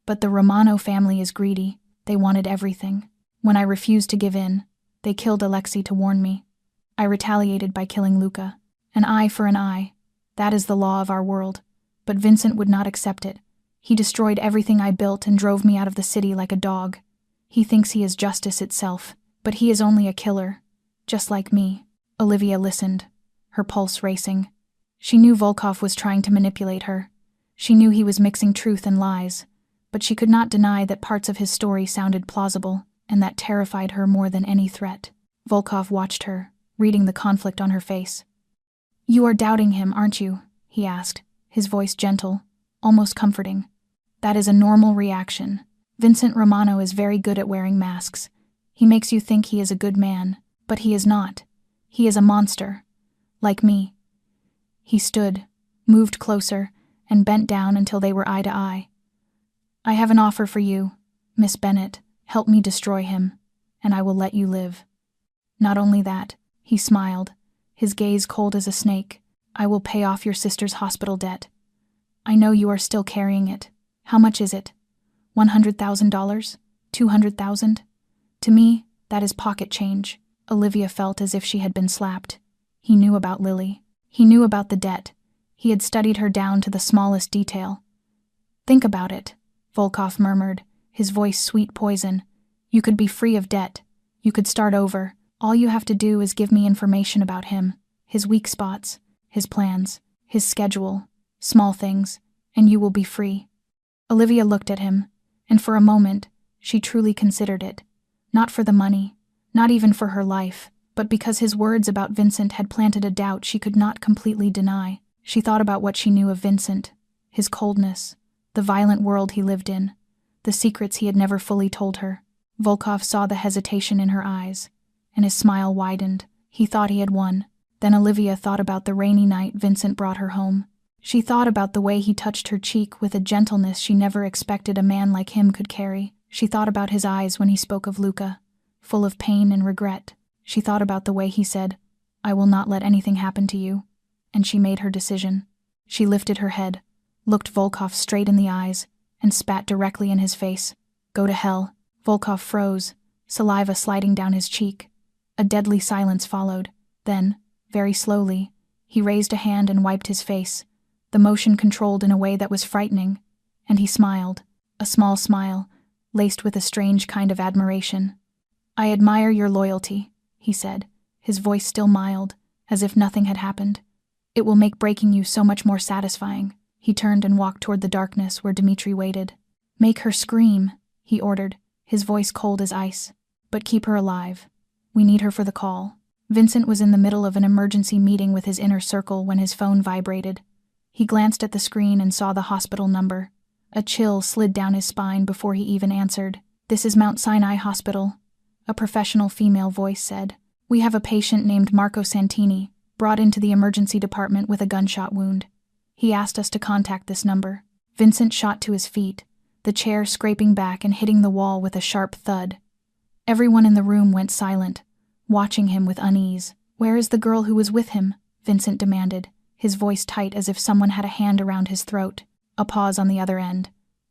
But the Romano family is greedy. They wanted everything. When I refused to give in, they killed Alexei to warn me. I retaliated by killing Luca. An eye for an eye. That is the law of our world. But Vincent would not accept it. He destroyed everything I built and drove me out of the city like a dog. He thinks he is justice itself, but he is only a killer, just like me. Olivia listened, her pulse racing. She knew Volkov was trying to manipulate her. She knew he was mixing truth and lies, but she could not deny that parts of his story sounded plausible, and that terrified her more than any threat. Volkov watched her, reading the conflict on her face. "You are doubting him, aren't you?" he asked, his voice gentle, almost comforting. "That is a normal reaction. Vincent Romano is very good at wearing masks. He makes you think he is a good man, but he is not. He is a monster. Like me." He stood, moved closer, and bent down until they were eye to eye. "I have an offer for you, Miss Bennett. Help me destroy him, and I will let you live." "Not only that," he smiled, his gaze cold as a snake, "I will pay off your sister's hospital debt. I know you are still carrying it. How much is it? $100,000? 200,000? To me, that is pocket change." Olivia felt as if she had been slapped. He knew about Lily. He knew about the debt. He had studied her down to the smallest detail. "Think about it," Volkov murmured, his voice sweet poison. "You could be free of debt. You could start over. All you have to do is give me information about him, his weak spots, his plans, his schedule, small things, and you will be free." Olivia looked at him, and for a moment, she truly considered it. Not for the money, not even for her life, but because his words about Vincent had planted a doubt she could not completely deny. She thought about what she knew of Vincent, his coldness, the violent world he lived in, the secrets he had never fully told her. Volkov saw the hesitation in her eyes, and his smile widened. He thought he had won. Then Olivia thought about the rainy night Vincent brought her home. She thought about the way he touched her cheek with a gentleness she never expected a man like him could carry. She thought about his eyes when he spoke of Luca, full of pain and regret. She thought about the way he said, "I will not let anything happen to you," and she made her decision. She lifted her head, looked Volkov straight in the eyes, and spat directly in his face. "Go to hell." Volkov froze, saliva sliding down his cheek. A deadly silence followed. Then, very slowly, he raised a hand and wiped his face, the motion controlled in a way that was frightening, and he smiled, a small smile, laced with a strange kind of admiration. "I admire your loyalty," he said, his voice still mild, as if nothing had happened. "It will make breaking you so much more satisfying." He turned and walked toward the darkness where Dmitri waited. "Make her scream," he ordered, his voice cold as ice. "But keep her alive. We need her for the call." Vincent was in the middle of an emergency meeting with his inner circle when his phone vibrated. He glanced at the screen and saw the hospital number. A chill slid down his spine before he even answered. "This is Mount Sinai Hospital," a professional female voice said. "We have a patient named Marco Santini, brought into the emergency department with a gunshot wound. He asked us to contact this number." Vincent shot to his feet, the chair scraping back and hitting the wall with a sharp thud. Everyone in the room went silent, watching him with unease. "Where is the girl who was with him?" Vincent demanded, his voice tight as if someone had a hand around his throat. A pause on the other end.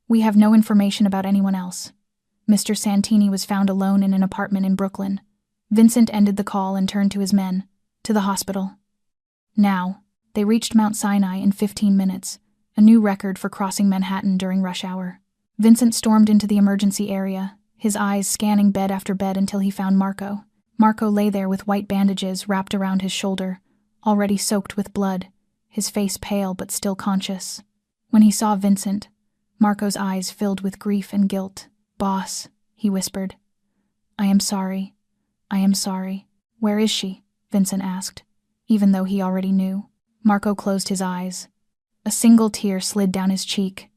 "We have no information about anyone else. Mr. Santini was found alone in an apartment in Brooklyn." Vincent ended the call and turned to his men. "To the hospital." Now. They reached Mount Sinai in 15 minutes, a new record for crossing Manhattan during rush hour. Vincent stormed into the emergency area, his eyes scanning bed after bed until he found Marco. Marco lay there with white bandages wrapped around his shoulder, already soaked with blood, his face pale but still conscious. When he saw Vincent, Marco's eyes filled with grief and guilt. "Boss," he whispered. "I am sorry. I am sorry." "Where is she?" Vincent asked, even though he already knew. Marco closed his eyes. A single tear slid down his cheek.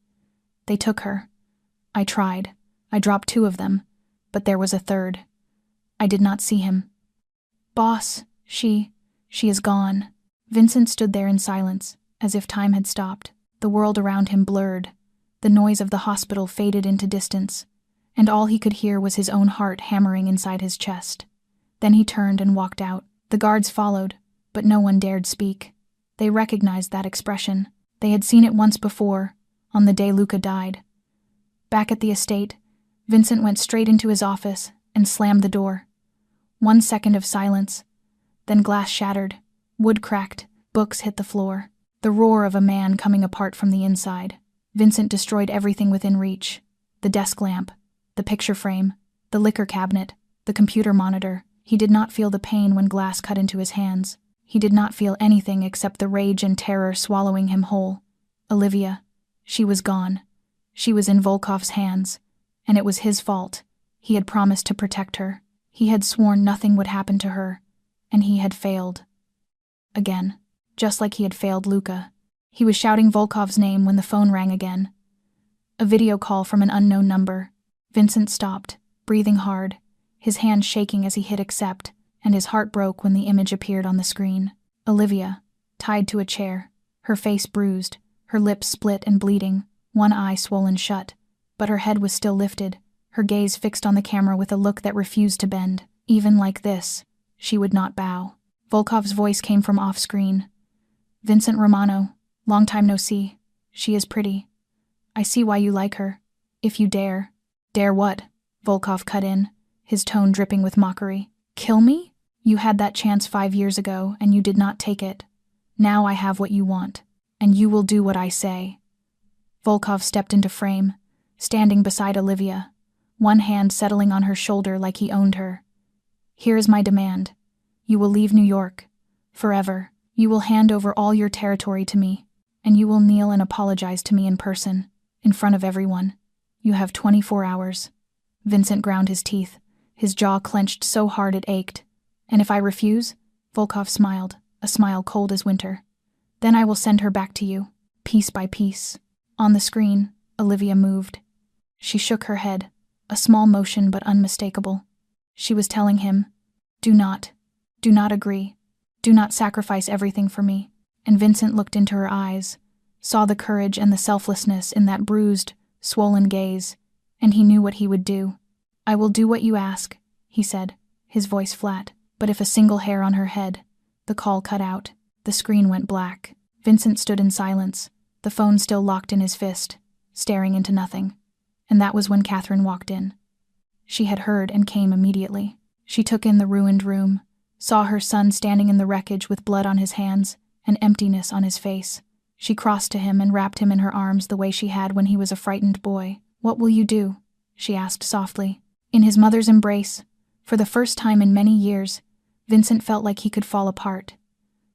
"They took her. I tried. I dropped 2 of them, but there was a third. I did not see him." "Boss, she is gone." Vincent stood there in silence, as if time had stopped. The world around him blurred. The noise of the hospital faded into distance, and all he could hear was his own heart hammering inside his chest. Then he turned and walked out. The guards followed, but no one dared speak. They recognized that expression. They had seen it once before, on the day Luca died. Back at the estate, Vincent went straight into his office and slammed the door. 1 second of silence, then glass shattered, wood cracked, books hit the floor. The roar of a man coming apart from the inside. Vincent destroyed everything within reach. The desk lamp, the picture frame, the liquor cabinet, the computer monitor. He did not feel the pain when glass cut into his hands. He did not feel anything except the rage and terror swallowing him whole. Olivia. She was gone. She was in Volkov's hands, and it was his fault. He had promised to protect her. He had sworn nothing would happen to her, and he had failed. Again, just like he had failed Luca. He was shouting Volkov's name when the phone rang again. A video call from an unknown number. Vincent stopped, breathing hard, his hand shaking as he hit accept, and his heart broke when the image appeared on the screen. Olivia, tied to a chair, her face bruised, her lips split and bleeding, one eye swollen shut, but her head was still lifted, her gaze fixed on the camera with a look that refused to bend. Even like this, she would not bow. Volkov's voice came from off-screen. "Vincent Romano, long time no see. She is pretty. I see why you like her. If you dare." "Dare what?" Volkov cut in, his tone dripping with mockery. "Kill me? You had that chance 5 years ago, and you did not take it. Now I have what you want, and you will do what I say." Volkov stepped into frame, standing beside Olivia, one hand settling on her shoulder like he owned her. "Here is my demand. You will leave New York. Forever. You will hand over all your territory to me, and you will kneel and apologize to me in person, in front of everyone. You have 24 hours. Vincent ground his teeth, his jaw clenched so hard it ached. "And if I refuse?" Volkov smiled, a smile cold as winter. "Then I will send her back to you, piece by piece." On the screen, Olivia moved. She shook her head, a small motion but unmistakable. She was telling him, do not agree. Do not sacrifice everything for me." And Vincent looked into her eyes, saw the courage and the selflessness in that bruised, swollen gaze, and he knew what he would do. "I will do what you ask," he said, his voice flat. But if a single hair on her head, the call cut out, the screen went black. Vincent stood in silence, the phone still locked in his fist, staring into nothing. And that was when Catherine walked in. She had heard and came immediately. She took in the ruined room, saw her son standing in the wreckage with blood on his hands and emptiness on his face. She crossed to him and wrapped him in her arms the way she had when he was a frightened boy. "What will you do?" she asked softly. In his mother's embrace, for the first time in many years, Vincent felt like he could fall apart.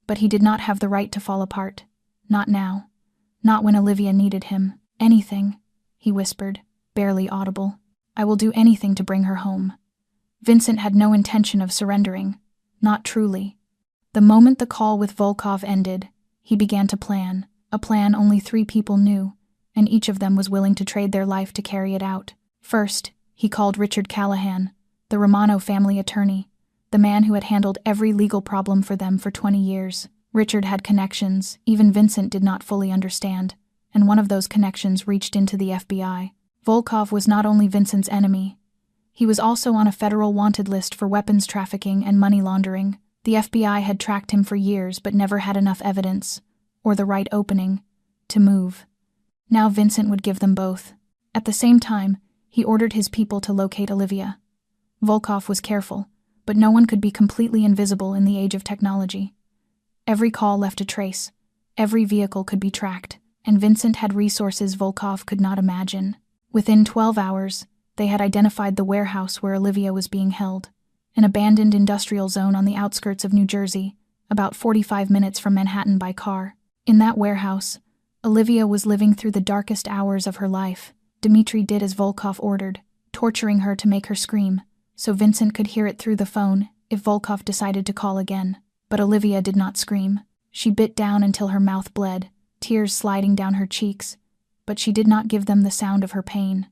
But he did not have the right to fall apart. Not now. Not when Olivia needed him. "Anything," he whispered, barely audible. "I will do anything to bring her home." Vincent had no intention of surrendering. Not truly. The moment the call with Volkov ended, he began to plan, a plan only 3 people knew, and each of them was willing to trade their life to carry it out. First, he called Richard Callahan, the Romano family attorney, the man who had handled every legal problem for them for 20 years. Richard had connections even Vincent did not fully understand, and one of those connections reached into the FBI. Volkov was not only Vincent's enemy, he was also on a federal wanted list for weapons trafficking and money laundering. The FBI had tracked him for years but never had enough evidence, or the right opening, to move. Now Vincent would give them both. At the same time, he ordered his people to locate Olivia. Volkov was careful, but no one could be completely invisible in the age of technology. Every call left a trace, every vehicle could be tracked, and Vincent had resources Volkov could not imagine. Within 12 hours, they had identified the warehouse where Olivia was being held, an abandoned industrial zone on the outskirts of New Jersey, about 45 minutes from Manhattan by car. In that warehouse, Olivia was living through the darkest hours of her life. Dmitri did as Volkov ordered, torturing her to make her scream, so Vincent could hear it through the phone if Volkov decided to call again. But Olivia did not scream. She bit down until her mouth bled, tears sliding down her cheeks, but she did not give them the sound of her pain.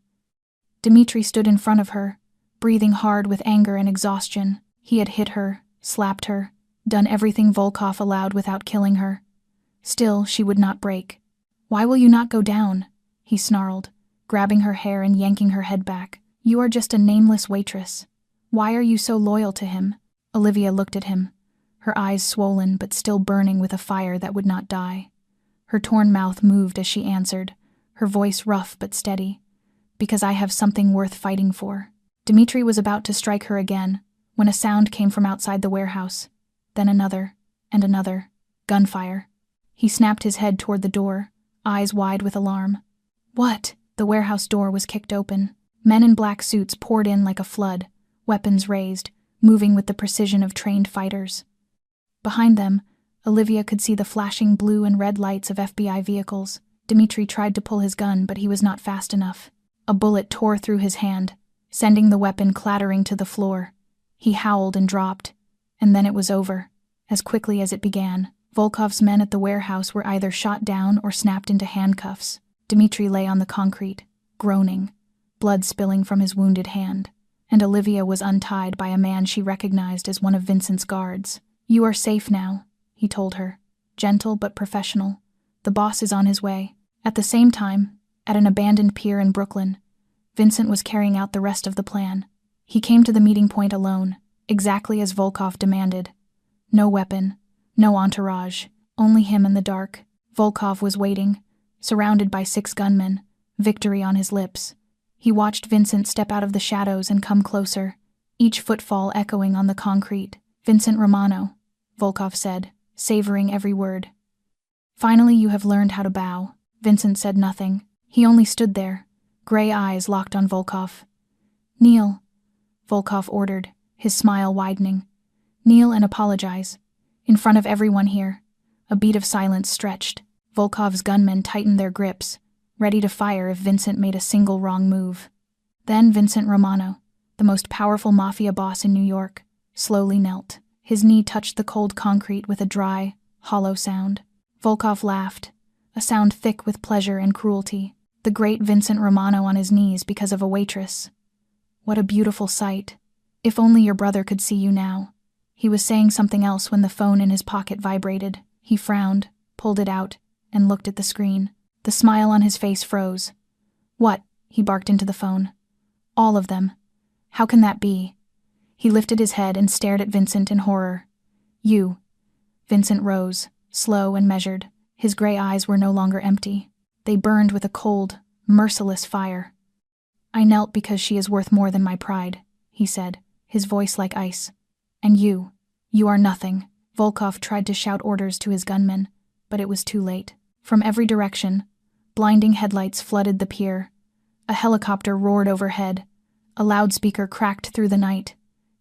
Dmitri stood in front of her, breathing hard with anger and exhaustion. He had hit her, slapped her, done everything Volkov allowed without killing her. Still, she would not break. "Why will you not go down?" he snarled, grabbing her hair and yanking her head back. "You are just a nameless waitress. Why are you so loyal to him?" Olivia looked at him, her eyes swollen but still burning with a fire that would not die. Her torn mouth moved as she answered, her voice rough but steady. because I have something worth fighting for." Dmitri was about to strike her again when a sound came from outside the warehouse, then another, and another. Gunfire. He snapped his head toward the door, eyes wide with alarm. "What?" The warehouse door was kicked open. Men in black suits poured in like a flood, weapons raised, moving with the precision of trained fighters. Behind them, Olivia could see the flashing blue and red lights of FBI vehicles. Dmitri tried to pull his gun, but he was not fast enough. A bullet tore through his hand, sending the weapon clattering to the floor. He howled and dropped, and then it was over, as quickly as it began. Volkov's men at the warehouse were either shot down or snapped into handcuffs. Dmitri lay on the concrete, groaning, blood spilling from his wounded hand, and Olivia was untied by a man she recognized as one of Vincent's guards. "You are safe now," he told her, gentle but professional. "The boss is on his way." At the same time, at an abandoned pier in Brooklyn, Vincent was carrying out the rest of the plan. He came to the meeting point alone, exactly as Volkov demanded. No weapon, no entourage, only him in the dark. Volkov was waiting, surrounded by 6 gunmen, victory on his lips. He watched Vincent step out of the shadows and come closer, each footfall echoing on the concrete. "Vincent Romano," Volkov said, savoring every word. "Finally you have learned how to bow." Vincent said nothing. He only stood there, gray eyes locked on Volkov. "Kneel," Volkov ordered, his smile widening. "Kneel and apologize. In front of everyone here." A beat of silence stretched. Volkov's gunmen tightened their grips, ready to fire if Vincent made a single wrong move. Then Vincent Romano, the most powerful Mafia boss in New York, slowly knelt. His knee touched the cold concrete with a dry, hollow sound. Volkov laughed, a sound thick with pleasure and cruelty. The great Vincent Romano on his knees because of a waitress. What a beautiful sight. If only your brother could see you now. He was saying something else when the phone in his pocket vibrated. He frowned, pulled it out, and looked at the screen. The smile on his face froze. "What?" he barked into the phone. "All of them. How can that be?" He lifted his head and stared at Vincent in horror. "You." Vincent rose, slow and measured. His gray eyes were no longer empty. They burned with a cold, merciless fire. "I knelt because she is worth more than my pride," he said, his voice like ice. "And you are nothing." Volkov tried to shout orders to his gunmen, but it was too late. From every direction, blinding headlights flooded the pier. A helicopter roared overhead. A loudspeaker cracked through the night.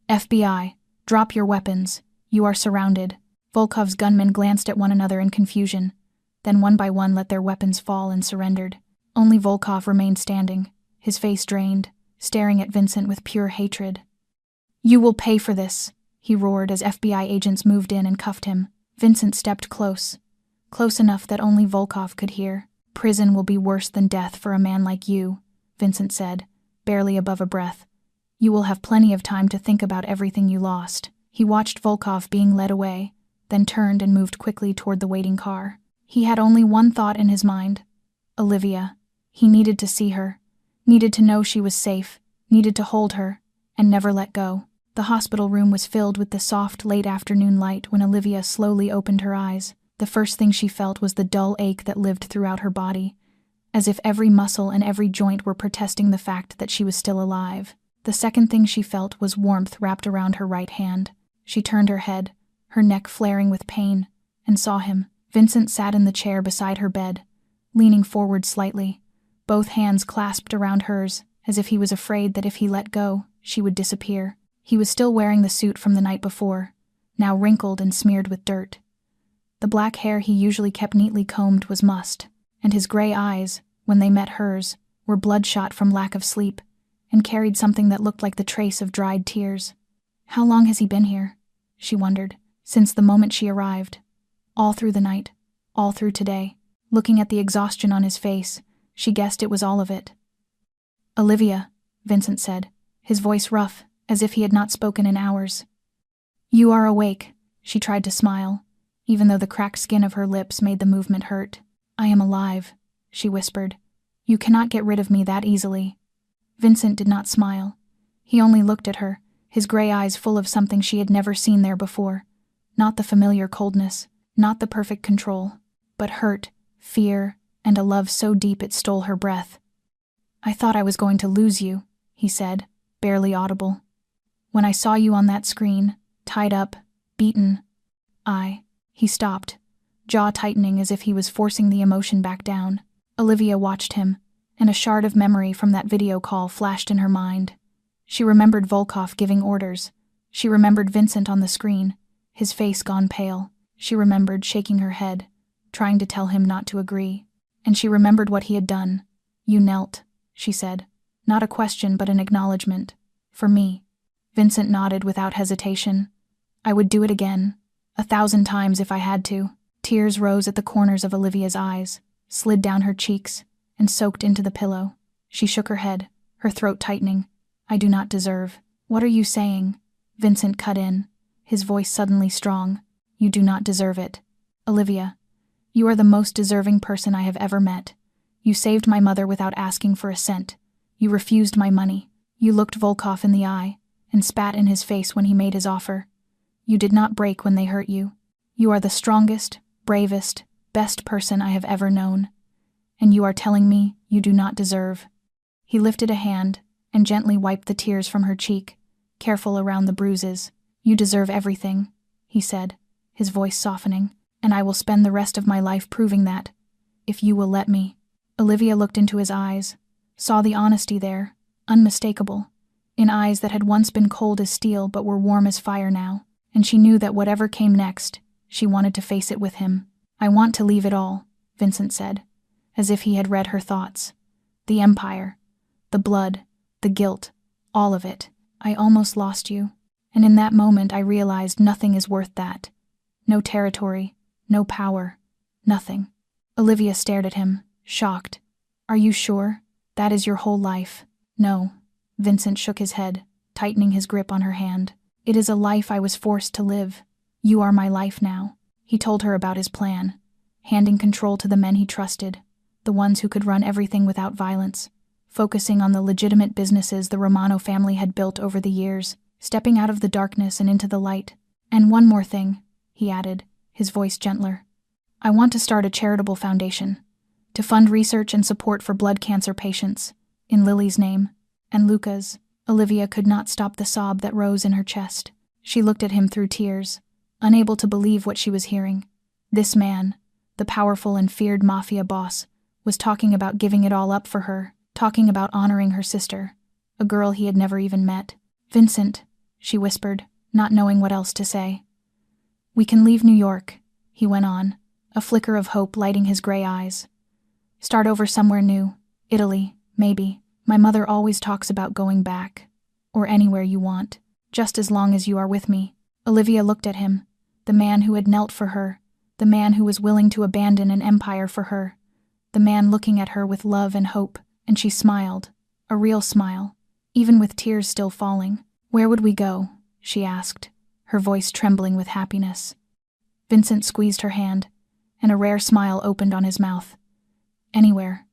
"FBI, drop your weapons. You are surrounded." Volkov's gunmen glanced at one another in confusion, then one by one let their weapons fall and surrendered. Only Volkov remained standing, his face drained, staring at Vincent with pure hatred. "You will pay for this," he roared as FBI agents moved in and cuffed him. Vincent stepped close enough that only Volkov could hear. "Prison will be worse than death for a man like you," Vincent said, barely above a breath. "You will have plenty of time to think about everything you lost." He watched Volkov being led away, then turned and moved quickly toward the waiting car. He had only one thought in his mind: Olivia. He needed to see her, needed to know she was safe, needed to hold her, and never let go. The hospital room was filled with the soft, late afternoon light when Olivia slowly opened her eyes. The first thing she felt was the dull ache that lived throughout her body, as if every muscle and every joint were protesting the fact that she was still alive. The second thing she felt was warmth wrapped around her right hand. She turned her head, her neck flaring with pain, and saw him. Vincent sat in the chair beside her bed, leaning forward slightly, both hands clasped around hers, as if he was afraid that if he let go, she would disappear. He was still wearing the suit from the night before, now wrinkled and smeared with dirt. The black hair he usually kept neatly combed was mussed, and his gray eyes, when they met hers, were bloodshot from lack of sleep, and carried something that looked like the trace of dried tears. How long has he been here? She wondered. Since the moment she arrived. All through the night, all through today. Looking at the exhaustion on his face, she guessed it was all of it. "Olivia," Vincent said, his voice rough, as if he had not spoken in hours. "You are awake," she tried to smile, even though the cracked skin of her lips made the movement hurt. "I am alive," she whispered. "You cannot get rid of me that easily." Vincent did not smile. He only looked at her, his gray eyes full of something she had never seen there before. Not the familiar coldness, not the perfect control, but hurt, fear, and a love so deep it stole her breath. "I thought I was going to lose you," he said, barely audible. "When I saw you on that screen, tied up, beaten, He stopped, jaw tightening as if he was forcing the emotion back down. Olivia watched him, and a shard of memory from that video call flashed in her mind. She remembered Volkov giving orders. She remembered Vincent on the screen, his face gone pale. She remembered shaking her head, trying to tell him not to agree. And she remembered what he had done. "You knelt," she said. Not a question, but an acknowledgement. "For me." Vincent nodded without hesitation. "I would do it again. 1,000 times if I had to." Tears rose at the corners of Olivia's eyes, slid down her cheeks, and soaked into the pillow. She shook her head, her throat tightening. "I do not deserve." "What are you saying?" Vincent cut in, his voice suddenly strong. "You do not deserve it. Olivia, you are the most deserving person I have ever met. You saved my mother without asking for a cent. You refused my money. You looked Volkov in the eye and spat in his face when he made his offer. You did not break when they hurt you. You are the strongest, bravest, best person I have ever known. And you are telling me you do not deserve." He lifted a hand and gently wiped the tears from her cheek, careful around the bruises. "You deserve everything," he said, his voice softening, "and I will spend the rest of my life proving that, if you will let me." Olivia looked into his eyes, saw the honesty there, unmistakable, in eyes that had once been cold as steel but were warm as fire now, and she knew that whatever came next, she wanted to face it with him. "I want to leave it all," Vincent said, as if he had read her thoughts. "The empire, the blood, the guilt, all of it. I almost lost you, and in that moment I realized nothing is worth that. No territory, no power, nothing." Olivia stared at him, shocked. "Are you sure? That is your whole life?" "No." Vincent shook his head, tightening his grip on her hand. "It is a life I was forced to live. You are my life now." He told her about his plan, handing control to the men he trusted, the ones who could run everything without violence, focusing on the legitimate businesses the Romano family had built over the years, stepping out of the darkness and into the light. "And one more thing," he added, his voice gentler. "I want to start a charitable foundation, to fund research and support for blood cancer patients, in Lily's name, and Luca's." Olivia could not stop the sob that rose in her chest. She looked at him through tears, unable to believe what she was hearing. This man, the powerful and feared Mafia boss, was talking about giving it all up for her, talking about honoring her sister, a girl he had never even met. "Vincent," she whispered, not knowing what else to say. "We can leave New York," he went on, a flicker of hope lighting his gray eyes. "Start over somewhere new. Italy, maybe. My mother always talks about going back. Or anywhere you want. Just as long as you are with me." Olivia looked at him, the man who had knelt for her, the man who was willing to abandon an empire for her, the man looking at her with love and hope, and she smiled, a real smile, even with tears still falling. "Where would we go?" she asked, her voice trembling with happiness. Vincent squeezed her hand, and a rare smile opened on his mouth. "Anywhere,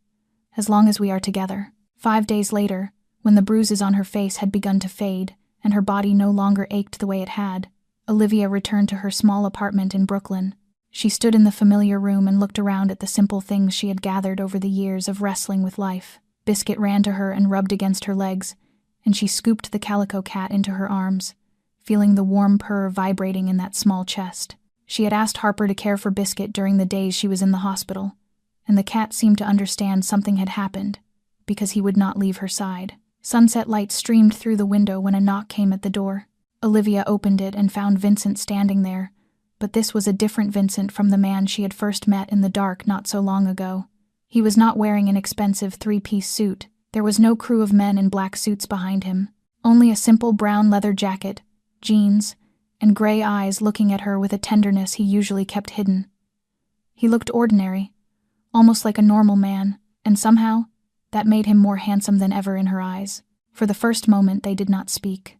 as long as we are together." 5 days later, when the bruises on her face had begun to fade and her body no longer ached the way it had, Olivia returned to her small apartment in Brooklyn. She stood in the familiar room and looked around at the simple things she had gathered over the years of wrestling with life. Biscuit ran to her and rubbed against her legs, and she scooped the calico cat into her arms, feeling the warm purr vibrating in that small chest. She had asked Harper to care for Biscuit during the days she was in the hospital, and the cat seemed to understand something had happened, because he would not leave her side. Sunset light streamed through the window when a knock came at the door. Olivia opened it and found Vincent standing there, but this was a different Vincent from the man she had first met in the dark not so long ago. He was not wearing an expensive 3-piece suit. There was no crew of men in black suits behind him, only a simple brown leather jacket, jeans, and gray eyes looking at her with a tenderness he usually kept hidden. He looked ordinary, almost like a normal man, and somehow, that made him more handsome than ever in her eyes. For the first moment they did not speak.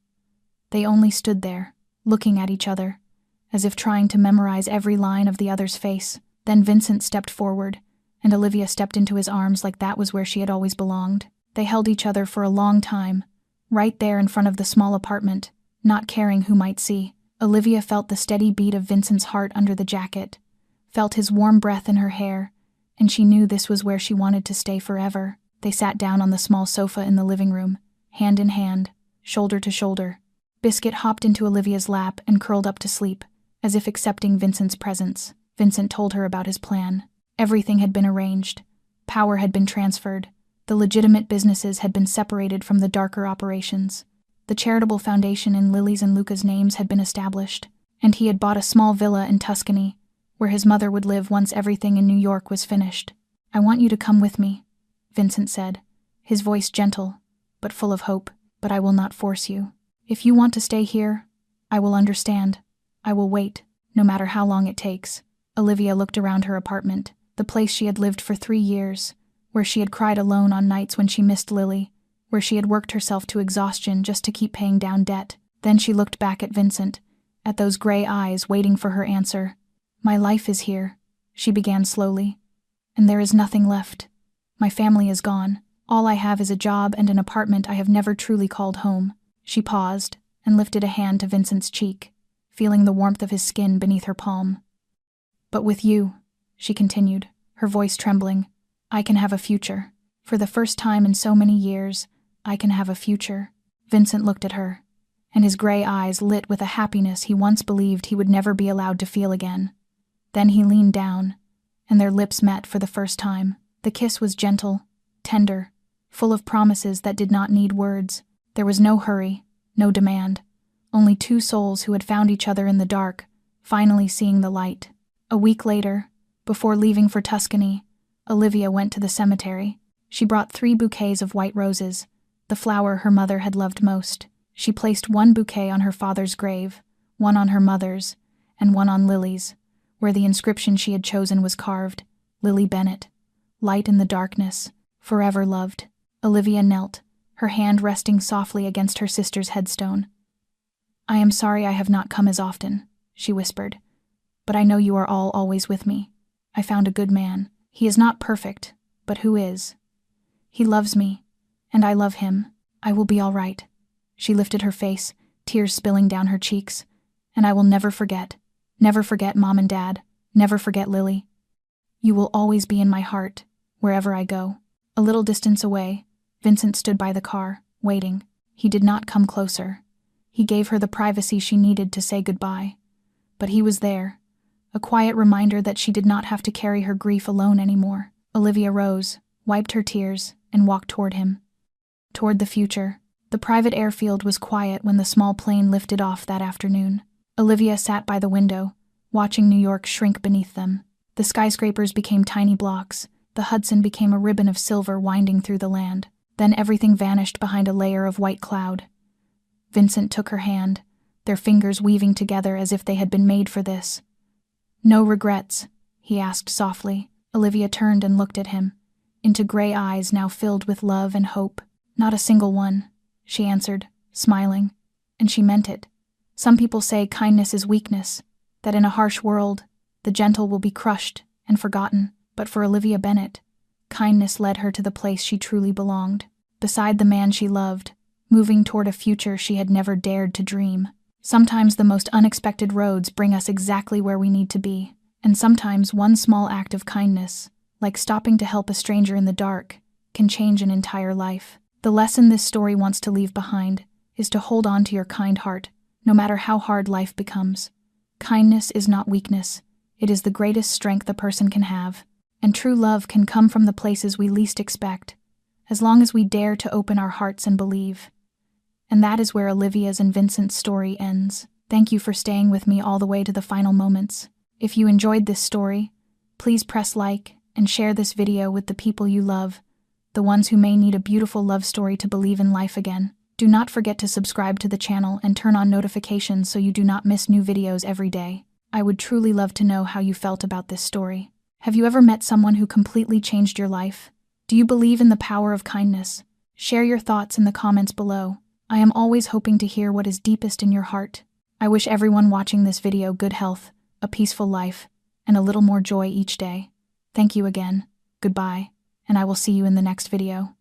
They only stood there, looking at each other, as if trying to memorize every line of the other's face. Then Vincent stepped forward, and Olivia stepped into his arms like that was where she had always belonged. They held each other for a long time, right there in front of the small apartment, not caring who might see. Olivia felt the steady beat of Vincent's heart under the jacket, felt his warm breath in her hair, and she knew this was where she wanted to stay forever. They sat down on the small sofa in the living room, hand in hand, shoulder to shoulder. Biscuit hopped into Olivia's lap and curled up to sleep, as if accepting Vincent's presence. Vincent told her about his plan. Everything had been arranged. Power had been transferred. The legitimate businesses had been separated from the darker operations. The charitable foundation in Lily's and Luca's names had been established, and he had bought a small villa in Tuscany, where his mother would live once everything in New York was finished. "I want you to come with me," Vincent said, his voice gentle, but full of hope. "But I will not force you. If you want to stay here, I will understand. I will wait, no matter how long it takes." Olivia looked around her apartment, the place she had lived for 3 years, where she had cried alone on nights when she missed Lily, where she had worked herself to exhaustion just to keep paying down debt. Then she looked back at Vincent, at those gray eyes waiting for her answer. "My life is here," she began slowly, "and there is nothing left. My family is gone. All I have is a job and an apartment I have never truly called home." She paused and lifted a hand to Vincent's cheek, feeling the warmth of his skin beneath her palm. "But with you," she continued, her voice trembling, "I can have a future. For the first time in so many years, I can have a future." Vincent looked at her, and his gray eyes lit with a happiness he once believed he would never be allowed to feel again. Then he leaned down, and their lips met for the first time. The kiss was gentle, tender, full of promises that did not need words. There was no hurry, no demand, only two souls who had found each other in the dark, finally seeing the light. A week later, before leaving for Tuscany, Olivia went to the cemetery. She brought 3 bouquets of white roses, the flower her mother had loved most. She placed 1 bouquet on her father's grave, 1 on her mother's, and 1 on Lily's, where the inscription she had chosen was carved, "Lily Bennett, light in the darkness, forever loved." Olivia knelt, her hand resting softly against her sister's headstone. "I am sorry I have not come as often," she whispered, "but I know you are all always with me. I found a good man. He is not perfect, but who is? He loves me, and I love him. I will be all right." She lifted her face, tears spilling down her cheeks. "And I will never forget Mom and Dad, never forget Lily. You will always be in my heart, wherever I go." A little distance away, Vincent stood by the car, waiting. He did not come closer. He gave her the privacy she needed to say goodbye. But he was there, a quiet reminder that she did not have to carry her grief alone anymore. Olivia rose, wiped her tears, and walked toward him. Toward the future. The private airfield was quiet when the small plane lifted off that afternoon. Olivia sat by the window, watching New York shrink beneath them. The skyscrapers became tiny blocks. The Hudson became a ribbon of silver winding through the land. Then everything vanished behind a layer of white cloud. Vincent took her hand, their fingers weaving together as if they had been made for this. "No regrets?" he asked softly. Olivia turned and looked at him, into gray eyes now filled with love and hope. "Not a single one," she answered, smiling, and she meant it. Some people say kindness is weakness, that in a harsh world, the gentle will be crushed and forgotten. But for Olivia Bennett, kindness led her to the place she truly belonged, beside the man she loved, moving toward a future she had never dared to dream. Sometimes the most unexpected roads bring us exactly where we need to be, and sometimes one small act of kindness, like stopping to help a stranger in the dark, can change an entire life. The lesson this story wants to leave behind is to hold on to your kind heart, no matter how hard life becomes. Kindness is not weakness. It is the greatest strength a person can have. And true love can come from the places we least expect, as long as we dare to open our hearts and believe. And that is where Olivia's and Vincent's story ends. Thank you for staying with me all the way to the final moments. If you enjoyed this story, please press like and share this video with the people you love, the ones who may need a beautiful love story to believe in life again. Do not forget to subscribe to the channel and turn on notifications so you do not miss new videos every day. I would truly love to know how you felt about this story. Have you ever met someone who completely changed your life? Do you believe in the power of kindness? Share your thoughts in the comments below. I am always hoping to hear what is deepest in your heart. I wish everyone watching this video good health, a peaceful life, and a little more joy each day. Thank you again. Goodbye, and I will see you in the next video.